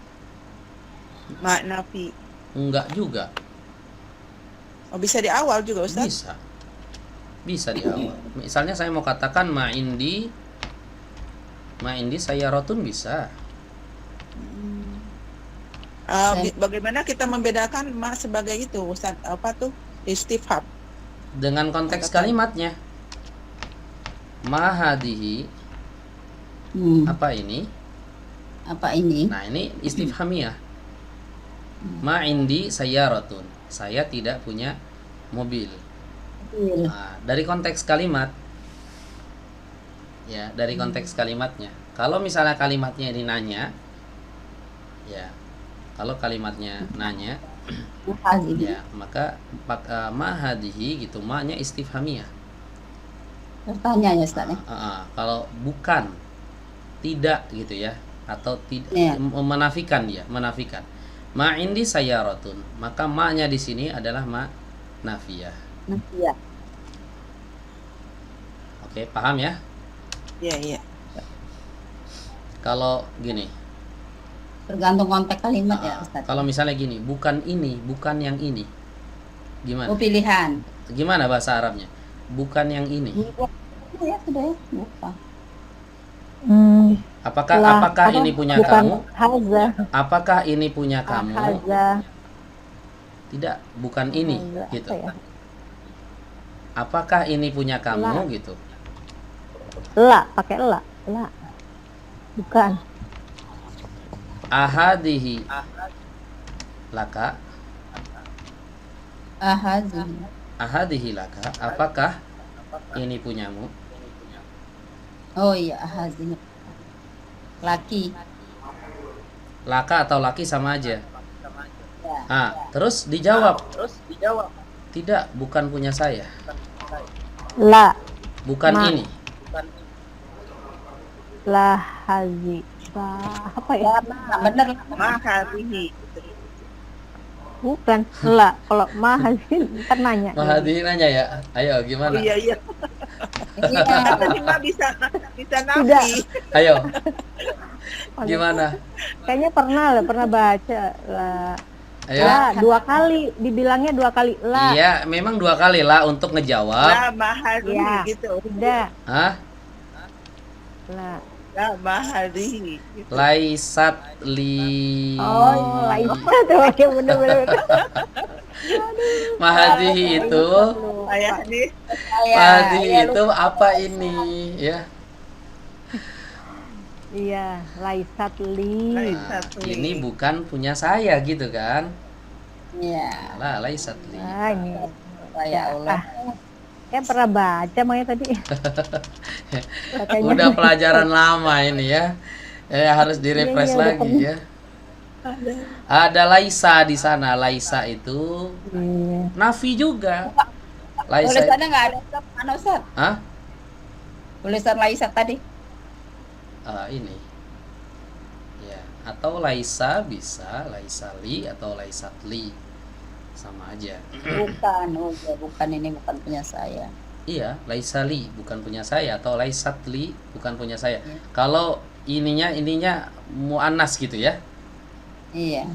Ma nafi. Enggak juga. Oh, bisa di awal juga Ustaz? Bisa di awal. Misalnya saya mau katakan ma indi saya rotun bisa. Bagaimana kita membedakan ma sebagai itu Ustaz? Apa tuh? Istifham. Dengan konteks kalimatnya. Ma hadihi. Apa ini? Apa ini? Nah, ini istifhamiyah. Ma indi sayyaratun. Saya tidak punya mobil. Nah, dari konteks kalimat. Ya, dari konteks kalimatnya. Kalau misalnya kalimatnya ini nanya, ya. Kalau kalimatnya nanya, ya, maka ma hadihi gitu, ma-nya istifhamiyah. Bertanya ya Ustaz ya. Kalau bukan, tidak gitu ya, atau tidak menafikan dia, menafikan. Ma indi sayyaratun, maka ma-nya di sini adalah ma nafiyah. Nafiyah. Oke, paham ya? Iya. Kalau gini, Tergantung konteks kalimat ya Ustaz. kalau misalnya gini, bukan ini, bukan yang ini, gimana? Oh, pilihan. Gimana bahasa Arabnya? Bukan yang ini. Ya sudah ya, lupa. Apakah ini punya kamu? Haza. Apakah ini punya kamu? Haza. Tidak, bukan ini Haza. gitu. Apa ya? Apakah ini punya kamu gitu? La, pakai la. Bukan. Ahadihi laka. Ahadihi laka. Apakah ini punyamu? Oh iya, ahazin. Laki. Laka atau laki sama aja. Ya. Ah, terus dijawab. Tidak, bukan punya saya. La Bukan Ma. ini. la hazi. Apa ya? Bener. Maharihi. Bukan la. Kalau ma hazi ntar nanya. Mahadi nanya ya. Ayo Oh, gimana? iya. Iya. Tadi mah bisa Tidak. nafi. Ayo. Gimana? Kayaknya pernah baca la. Ayo. La 2 kali, dibilangnya 2 kali la. Iya, memang 2 kali lah untuk ngejawab. La maharihi Iya. gitu. Tidak. Hah? La. La maharihi. Gitu. Laisat li. Oh, lain tuh. Oke, bener. Mahadihi itu. Ayah nih. Mahadihi itu apa ini? Ya. Iya, laisat li. Nah, ini bukan punya saya gitu kan? Iya. Lah, laisat li. Ah, ini. Ya Allah. Kayak pernah baca makanya tadi. Katanya. Udah pelajaran lama ini ya. Harus direfresh Iya, udah lagi ya. Ada Laisa di sana. Laisa itu Iya. nafi juga. Laisa. Tulisannya nggak ada Ustaz. Mana Ustaz? Hah? Tulisan Laisa tadi. Ini. Ya, atau Laisa bisa, Laisali atau Laisatli. Sama aja. Bukan, oh ya, bukan, ini bukan punya saya. Iya, Laisali bukan punya saya atau Laisatli bukan punya saya. Iya. Kalau ininya muannas gitu ya. Iya.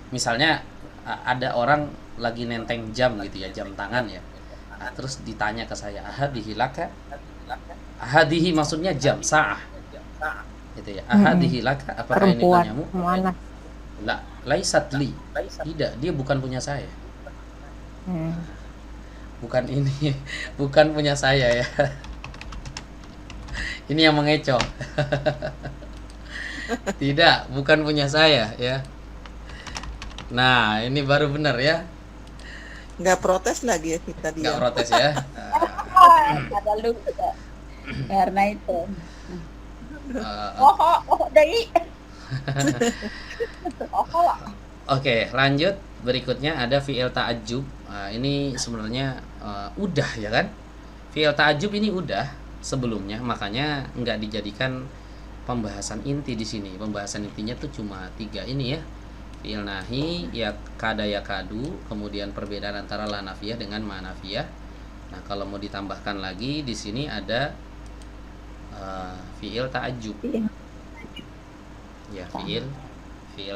Misalnya ada orang lagi nenteng jam gitu ya, jam tangan ya. Nah, terus ditanya ke saya, ahadihi laka? Ahadihi maksudnya jam, sa'ah. Gitu ya. Ahadihi laka? Apakah ini Perempuan, punyamu? mana? La, laisatli. Tidak, dia bukan punya saya. Bukan ini, bukan punya saya ya. Ini yang mengecoh. Tidak, bukan punya saya ya. Nah, ini baru benar ya. Nggak protes lagi ya kita dia. Nggak protes ya. Ada lupa. Karena itu. Eh, Oke, lanjut. Berikutnya ada fi'il ta'ajjub. Ini sebenarnya udah ya kan? Fi'il ta'ajjub ini udah sebelumnya, makanya nggak dijadikan pembahasan inti di sini. Pembahasan intinya tuh cuma 3 ini ya. Fi'il nahi, ya kada ya kadu, kemudian perbedaan antara la nafiyah dengan ma nafiyah. Nah, kalau mau ditambahkan lagi di sini ada fi'il ta'ajjub. Ya, fi'il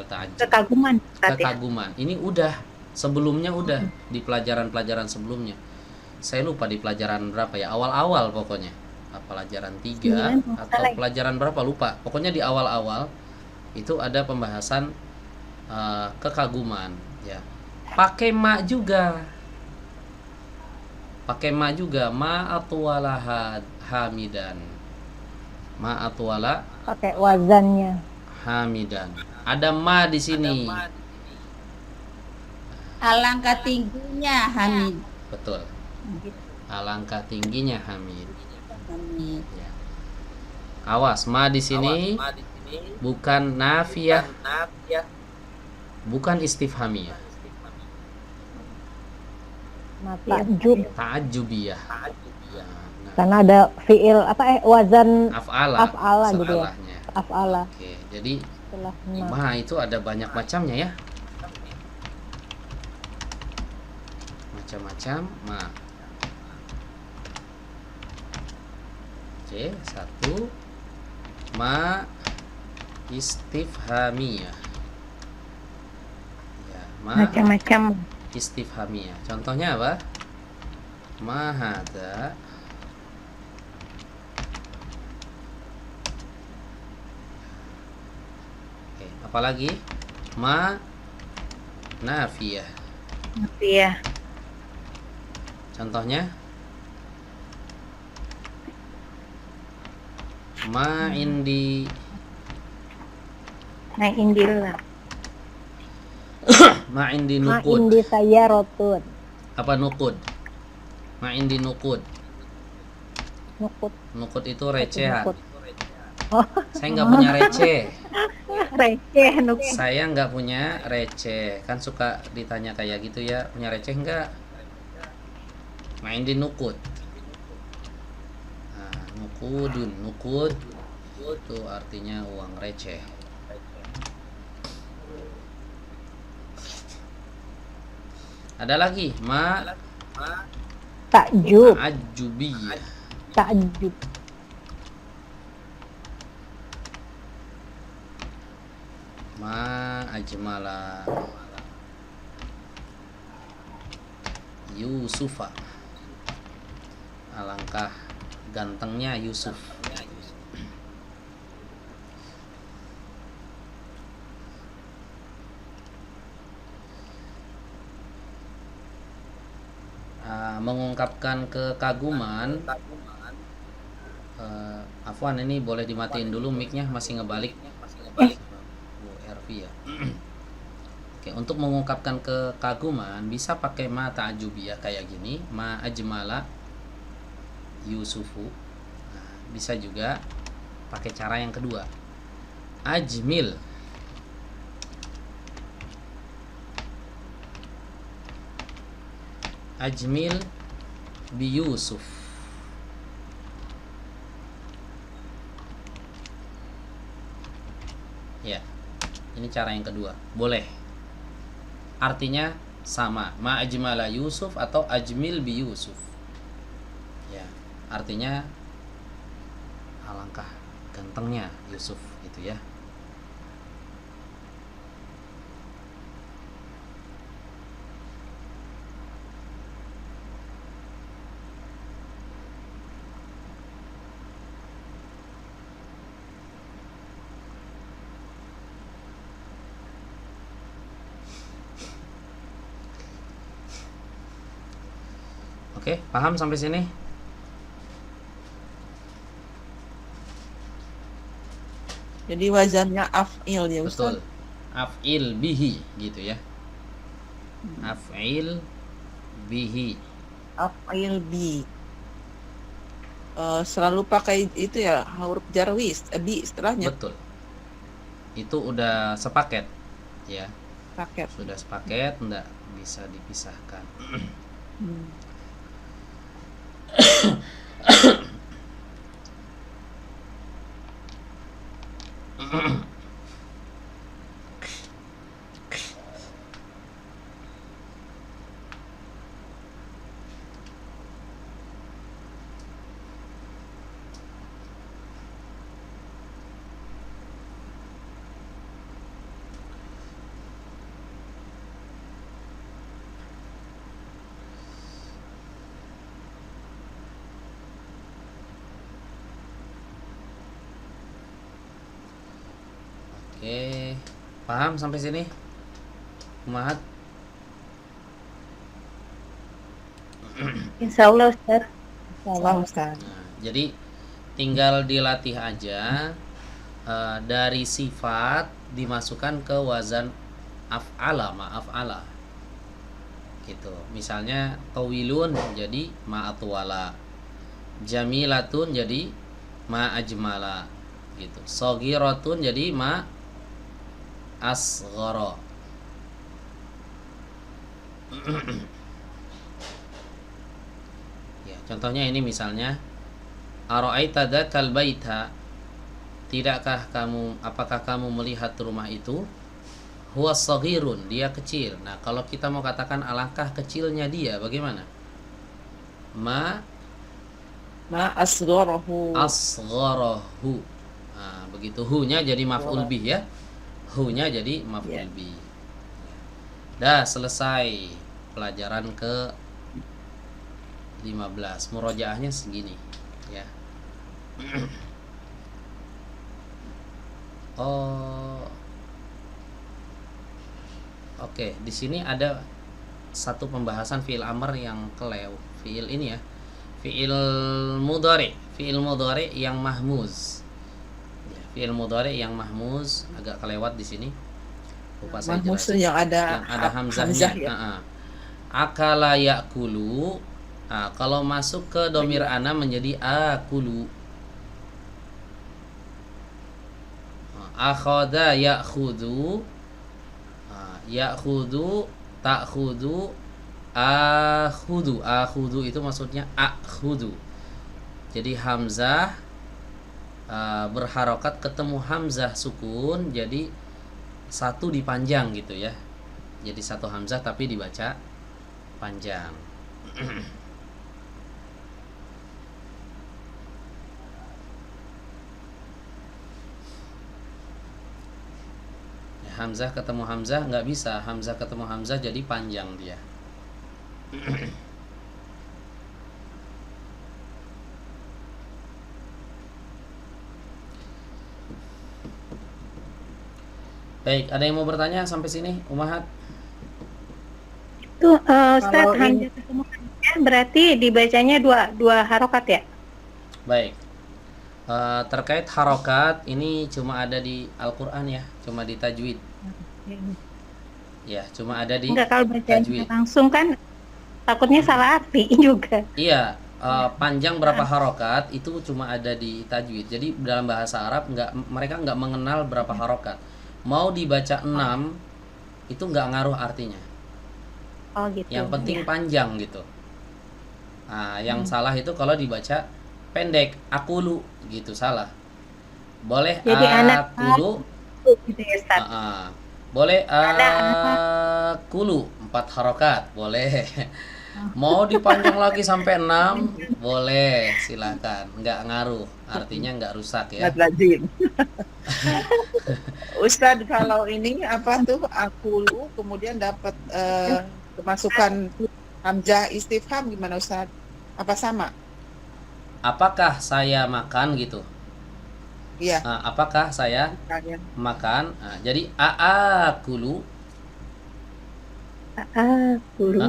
ta'ajjub. Kekaguman. Ustaz, ya. Kekaguman. Ini udah sebelumnya udah di pelajaran-pelajaran sebelumnya. Saya lupa di pelajaran berapa ya, awal-awal pokoknya. Pelajaran 3 atau pelajaran berapa lupa. Pokoknya di awal-awal itu ada pembahasan kekaguman ya. Pakai ma juga. Pakai ma juga, ma atwala hamidan. Ma atwala Pakai wazannya. hamidan. Ada ma di sini. Alangkah tingginya Hamid. Betul. Alangkah tingginya Hamid. Hamid. Ya. Awas, ma di sini bukan nafiyah, bukan istifhamiyah, Ta'jub. ta'ajjubiyah. Karena ada fiil wazan Af'ala, af'ala gitu ya. setelahnya. Af'ala Oke, jadi setelah ma. ma itu ada banyak macamnya ya. Macam-macam ma. Oke, 1 ma istifhamiyah. Ya, ma Macam-macam. istifhamiyah. Contohnya apa? Ma hadza. Oke, apalagi? Ma nafiyah. Iya. Contohnya? Ma indi. Nah, indillah. Ma indi Ma nukud. indi sayyarotun. Apa nukud? Ma indi nukud. Nukut. Nukud itu recehan. Nukut. Saya nggak punya receh. Receh, Nuk. Saya nggak punya receh. Kan suka ditanya kayak gitu ya, punya receh nggak? Main di nukud. Nah, nukudun, nukud itu artinya uang receh. Ada lagi Takjub. ma'ajubiyah. Takjub. Ma ajmala Yusufa. Alangkah gantengnya Yusuf. Mengungkapkan kekaguman. Afwan, ini boleh dimatiin dulu mic-nya, masih ngebalik. Bu Ervi ya. Oke, untuk mengungkapkan kekaguman bisa pakai ma ta'jubiyah kayak gini, ma ajmala Yusufu. Nah, bisa juga pakai cara yang kedua, ajmil. Ajmil bi Yusuf. Ya, ini cara yang kedua. Boleh. Artinya sama, ma ajmala Yusuf atau ajmil bi Yusuf. Ya, artinya alangkah gantengnya Yusuf gitu ya. Oke, paham sampai sini? Jadi wazannya af'il ya Ustaz. Betul. Af'il bihi gitu ya. Af'il bihi. Af'il bi. Selalu pakai itu ya huruf jar bi setelahnya. Betul. Itu udah sepaket ya. Paket. Sudah sepaket, enggak bisa dipisahkan. Oke, paham sampai sini? Mahat. Insya Allah, Ustaz. Allah Ustaz. Nah, jadi tinggal dilatih aja, dari sifat dimasukkan ke wazan af'ala, ma'af'ala gitu. Misalnya tawilun jadi ma'atwala, jamilatun jadi ma'ajmala gitu. Sogiratun jadi asghara. Ya, contohnya ini misalnya ara'aita dzakal baita, apakah kamu melihat rumah itu? Huwa saghirun, dia kecil. Nah, kalau kita mau katakan alangkah kecilnya dia, bagaimana? Ma asgharahu. asgharahu. Nah, begitu hu-nya jadi maf'ul bih ya. Hu-nya jadi maf'ul bih. Dah selesai pelajaran ke 15. Murojaahnya segini ya. Oke, di sini ada satu pembahasan fi'il amr yang fi'il ini ya. Fi'il mudhari yang mahmuz. Ya, fi'il mudhari yang mahmuz agak kelewat di sini. Lupa saya Mahmuz jelasin. yang ada hamzahnya. ya. Akala yakulu. Nah, kalau masuk ke domir ana menjadi akulu. Akhoda ya'khudu, ya'khudu, ta'khudu, akhudu. Akhudu itu maksudnya akhudu. Jadi hamzah berharokat ketemu hamzah sukun, jadi satu dipanjang gitu ya. Jadi satu hamzah tapi dibaca panjang. Hamzah ketemu hamzah nggak bisa, hamzah ketemu hamzah jadi panjang dia. Baik, ada yang mau bertanya sampai sini, Umahat? Itu Ustaz, Kalau hamzah ketemu hamzah berarti dibacanya dua harokat ya? Baik. Terkait harokat ini cuma ada di Al-Quran ya, cuma di tajwid. Ya, cuma ada di Enggak, kalau bacanya tajwid. langsung kan takutnya salah arti juga. Iya, panjang berapa harokat itu cuma ada di tajwid. Jadi dalam bahasa Arab mereka nggak mengenal berapa harokat. Mau dibaca 6 itu nggak ngaruh artinya. Oh gitu. Yang penting ya. panjang gitu. Nah, yang salah itu kalau dibaca pendek, akulu gitu, salah. Boleh Jadi anak akulu, gitu ya Ustaz. boleh Ada akulu 4 harokat, boleh. Mau dipanjang lagi sampai 6, boleh, silakan. Nggak ngaruh, artinya nggak rusak ya. Nggak lazim. Ustadz, kalau ini apa tuh akulu kemudian dapat kemasukan hamzah istifham gimana Ustadz? Apa sama? Apakah saya makan gitu? Iya. Apakah saya Kalian. makan? Jadi aakulu, Dulu.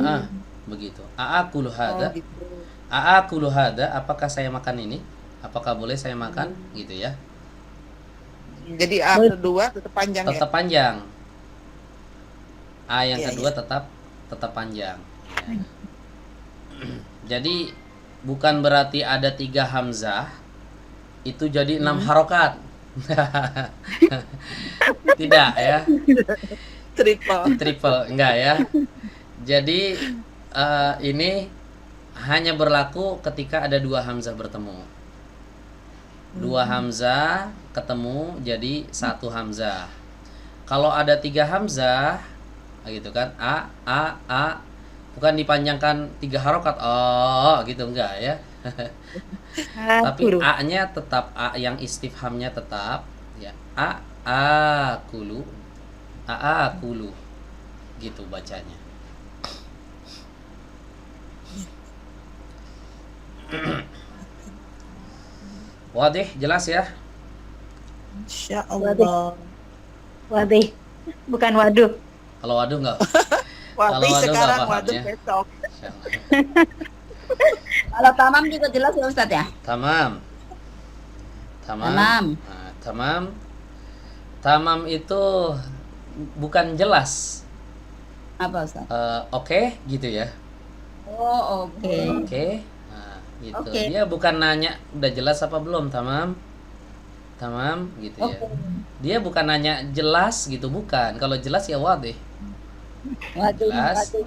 begitu. Aakulu hada. Oh, gitu. Aakulu hada, apakah saya makan ini? Apakah boleh saya makan? Gitu ya. Jadi A kedua tetap panjang Tetap panjang. A yang Iya, kedua tetap panjang. Ya. Jadi bukan berarti ada 3 hamzah itu jadi 6 harokat. Tidak ya. ya. Triple. Enggak ya. Jadi ini hanya berlaku ketika ada 2 hamzah bertemu. 2 hamzah ketemu jadi 1 hamzah. Kalau ada 3 hamzah gitu kan, a bukan dipanjangkan 3 harokat gitu, enggak ya. Tapi a-nya tetap a, yang istifhamnya tetap ya, akulu gitu bacanya. Wadih, jelas ya? Insya Allah. Wadih. Bukan waduh. Kalau waduh enggak. Waduh Kalau waduh sekarang, nggak paham waduh ya. besok. Kalau tamam juga jelas ya Ustadz ya? Tamam. Tamam. Nah, tamam itu bukan jelas. Apa Ustadz? Oke, gitu ya. Oh, oke. Oke. Nah, gitu. Oke. Dia bukan nanya udah jelas apa belum, tamam gitu ya. Oke. Dia bukan nanya jelas gitu, bukan. Kalau jelas ya wadih. Waduh, Jelas.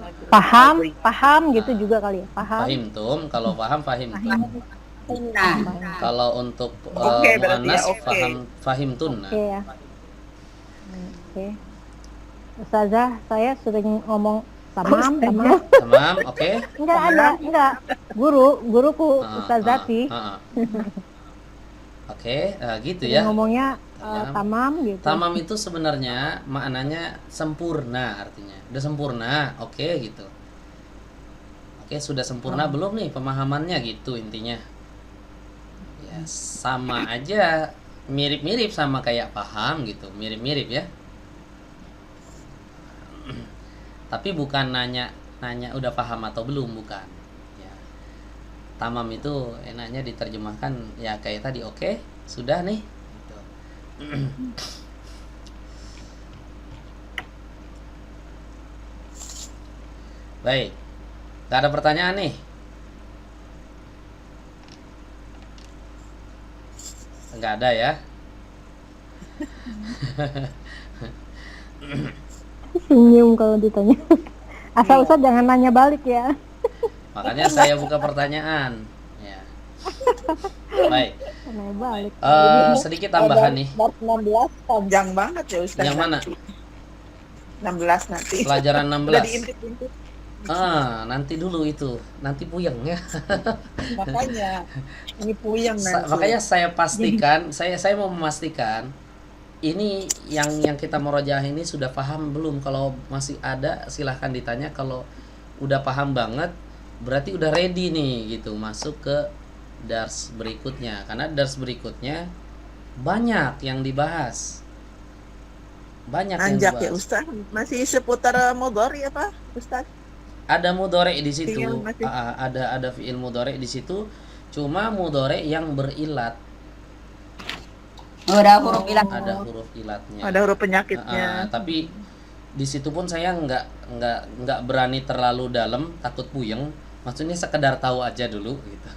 Paham gitu juga kali ya, paham. Fahim tum, kalau paham fahim tum. Nah, Kalau untuk Oke, berarti muannas ya, oke. fahim tunna. Oke ya. Oke. Ustazah, saya sering ngomong tamam. Tamam, oke. Enggak. Guruku Ustazati. Oke, gitu Sering ya. ngomongnya Tamam. tamam gitu. Tamam itu sebenarnya maknanya sempurna, artinya udah sempurna, oke gitu. Oke, sudah sempurna belum nih pemahamannya gitu intinya. Ya sama aja, mirip-mirip sama kayak paham gitu, mirip-mirip ya. Tapi bukan nanya udah paham atau belum, bukan. Ya. Tamam itu enaknya diterjemahkan ya kayak tadi, oke, sudah nih. Gitu. Baik, gak ada pertanyaan nih. Nggak ada ya. Senyum kalau ditanya. Asal Iya. Ustaz jangan nanya balik ya. Makanya saya buka pertanyaan. Ya. Baik. Nanya balik. Sedikit tambahan nih. Bab 16 panjang banget ya Ustaz. Yang mana? 16 nanti. Pelajaran Udah 16. diintip-intip. Nanti dulu itu. Nanti puyeng ya. Makanya ini puyeng nanti. Makanya saya pastikan, saya mau memastikan ini yang kita murojaah ini sudah paham belum? Kalau masih ada silahkan ditanya. Kalau udah paham banget berarti udah ready nih gitu masuk ke dars berikutnya. Karena dars berikutnya banyak yang dibahas. Banyak yang Anjak ya dibahas. Ustaz. Masih seputar mudhari apa Ustaz? Ada mudhari di situ. Fi'il masih. Ada fi'il mudhari di situ. Cuma mudhari yang berilat. Udah huruf ilat. Ada huruf ilatnya. Ada huruf penyakitnya. Tapi di situ pun saya nggak berani terlalu dalam, takut puyeng. Maksudnya sekedar tahu aja dulu gitu.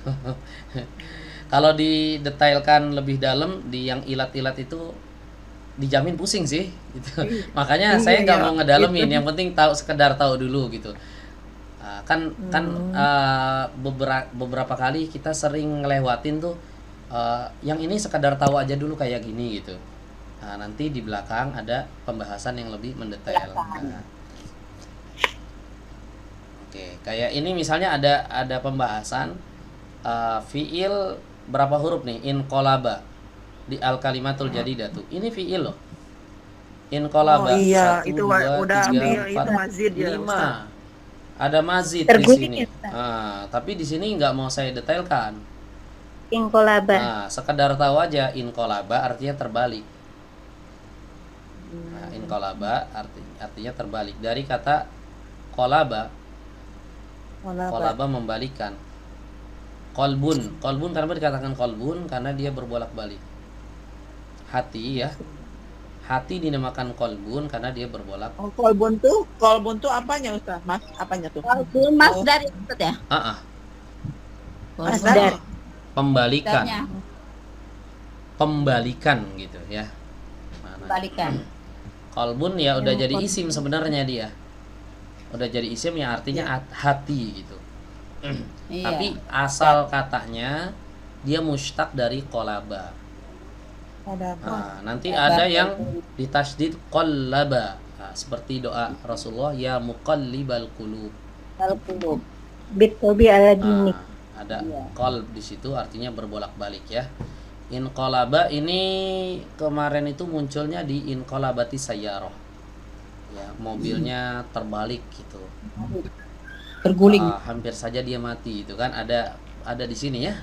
Kalau didetailkan lebih dalam di yang ilat-ilat itu dijamin pusing sih gitu. Makanya saya nggak mau ngedalemin, yang penting sekedar tahu dulu gitu. Beberapa kali kita sering ngelewatin tuh yang ini sekedar tahu aja dulu kayak gini gitu. Nah, nanti di belakang ada pembahasan yang lebih mendetail. Nah, oke, kayak ini misalnya ada pembahasan fiil berapa huruf nih? Inqalaba di al kalimatul jadidatu. Ini fiil loh. Inqalaba. Oh iya, 1, itu 2, udah 3, ambil 4, itu mazid ya 5. Ustaz. Ada mazid di Terguling sini. ya, Ustaz? Tapi di sini nggak mau saya detailkan. Inqolaba. Sekedar tahu aja inqalaba artinya terbalik. Nah, inqalaba artinya terbalik dari kata qalaba. Qalaba membalikkan. Qalbun kenapa dikatakan qalbun? Karena dia berbolak-balik. Hati ya. Hati dinamakan qalbun karena dia berbolak. Oh, kolbun tuh apanya Ustaz? Mas, apanya tuh? Belum mas dari Ustaz ya? Masdar. Pembalikan. Masdarnya, Pembalikan gitu ya. Mana? balikan. Qalbun ya udah jadi isim sebenarnya dia. Udah jadi isim yang artinya hati gitu. Iya. Tapi asal katanya dia mustaq dari qalaba. Nanti ada yang ditasydid qallaba. Seperti doa Rasulullah ya muqallibal qulub. Al-qulub. Bitobi ala dinik. Ada qalb di situ artinya berbolak-balik ya. Inqalaba ini kemarin itu munculnya di inqalabati sayyarah. Ya, mobilnya terbalik gitu. Berguling. Hampir saja dia mati itu kan ada di sini ya.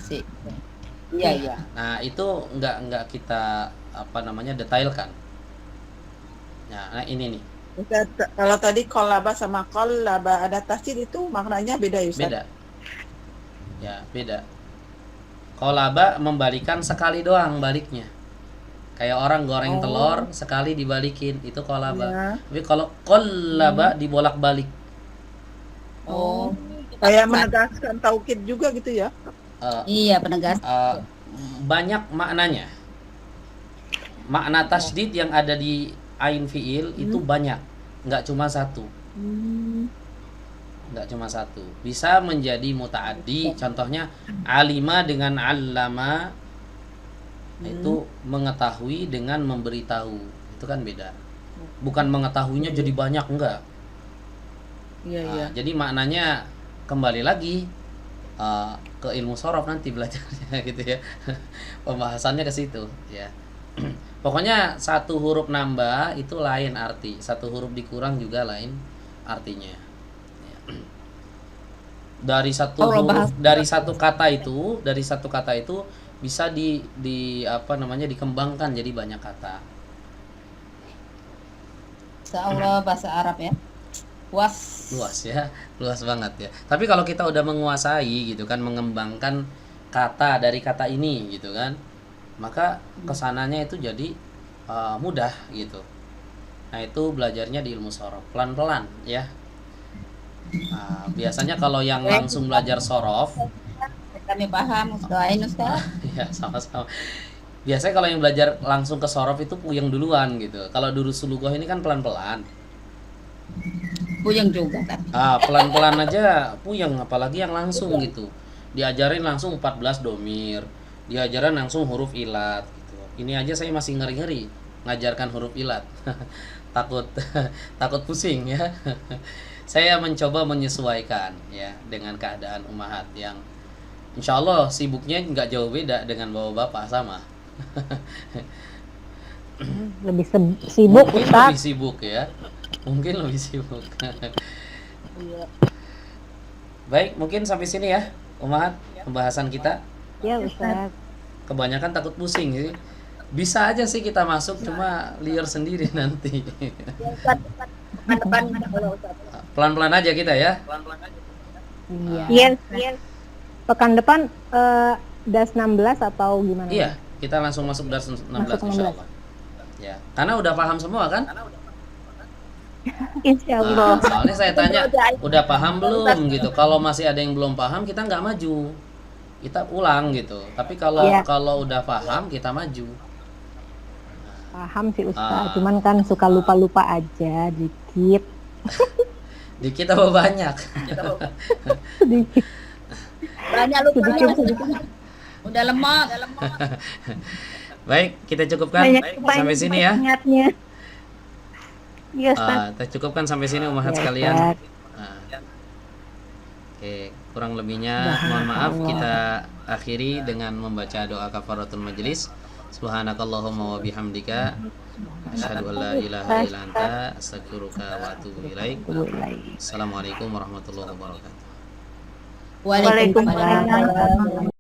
Iya. Nah, itu enggak kita detailkan. Nah, ini nih. Ustaz, kalau tadi kolaba sama kolaba ada tasydid itu maknanya beda ya Ustaz? Beda. Ya, beda. Qalaba membalikan sekali doang baliknya. Kayak orang goreng telur sekali dibalikin, itu qalaba. Ya. Tapi kalau qallaba dibolak-balik. Oh. Kayak menegaskan taukid juga gitu ya? Iya, penegas. Banyak maknanya. Makna tasydid yang ada di ain fiil itu banyak, nggak cuma satu. Nggak cuma satu. Bisa menjadi muta'addi. Contohnya alima dengan allama itu mengetahui dengan memberitahu. Itu kan beda. Bukan mengetahuinya jadi banyak, enggak. Iya. Jadi maknanya kembali lagi ke ilmu sorof nanti belajarnya gitu ya. Pembahasannya ke situ ya. Pokoknya satu huruf nambah itu lain arti, satu huruf dikurang juga lain artinya. Ya. Dari satu huruf, dari satu kata itu bisa dikembangkan jadi banyak kata. Insya Allah bahasa Arab ya. Luas ya, luas banget ya. Tapi kalau kita udah menguasai gitu kan, mengembangkan kata dari kata ini gitu kan, maka kesananya itu jadi mudah gitu. Nah, itu belajarnya di ilmu sorof pelan-pelan ya. Biasanya kalau yang langsung belajar sorof Kami paham, doain Ustaz. ya sama-sama. Biasanya kalau yang belajar langsung ke sorof itu puyeng duluan gitu. Kalau durus sulugoh ini kan pelan-pelan. Puyeng juga kan. Pelan-pelan aja puyeng, apalagi yang langsung gitu. Diajarin langsung 14 domir, diajarin langsung huruf ilat gitu. Ini aja saya masih ngeri-ngeri ngajarkan huruf ilat. Takut takut pusing ya. Saya mencoba menyesuaikan ya dengan keadaan ummahat yang insya Allah sibuknya nggak jauh beda dengan bapak-bapak sama. Lebih sibuk Mungkin Ustaz. lebih sibuk ya. Mungkin lebih sibuk. Baik, mungkin sampai sini ya, Ummahat, pembahasan kita. Ya Ustaz. Kebanyakan takut pusing sih. Bisa aja sih kita masuk, cuma liar sendiri nanti. Pelan-pelan aja kita ya. Iya. Yes. Pekan depan das 16 atau gimana? Iya, kita langsung masuk dars 16 Masuk 16. insyaallah. Ya, karena udah paham semua kan? Insya Allah. Soalnya saya tanya, udah paham belum gitu. Kalau masih ada yang belum paham, kita nggak maju. Kita ulang gitu. Tapi kalau Iya. kalau udah paham, kita maju. Paham sih Ustaz, cuman kan suka lupa-lupa aja dikit. Dikit apa banyak? Sedikit. Banyak lupa. Udah lemot. Baik, kita cukupkan sampai sini ya. Ingatnya. Iya, Ustaz. Kita cukupkan sampai sini Ummahat Ya, sekalian. Ustaz. Oke, kurang lebihnya mohon maaf. Kita akhiri dengan membaca doa kafaratul majelis. Subhanakallahumma wa bihamdika asyhadu an la ilaha illa anta astaghfiruka wa atubu ilaik. Assalamualaikum warahmatullahi wabarakatuh. Waalaikumsalam.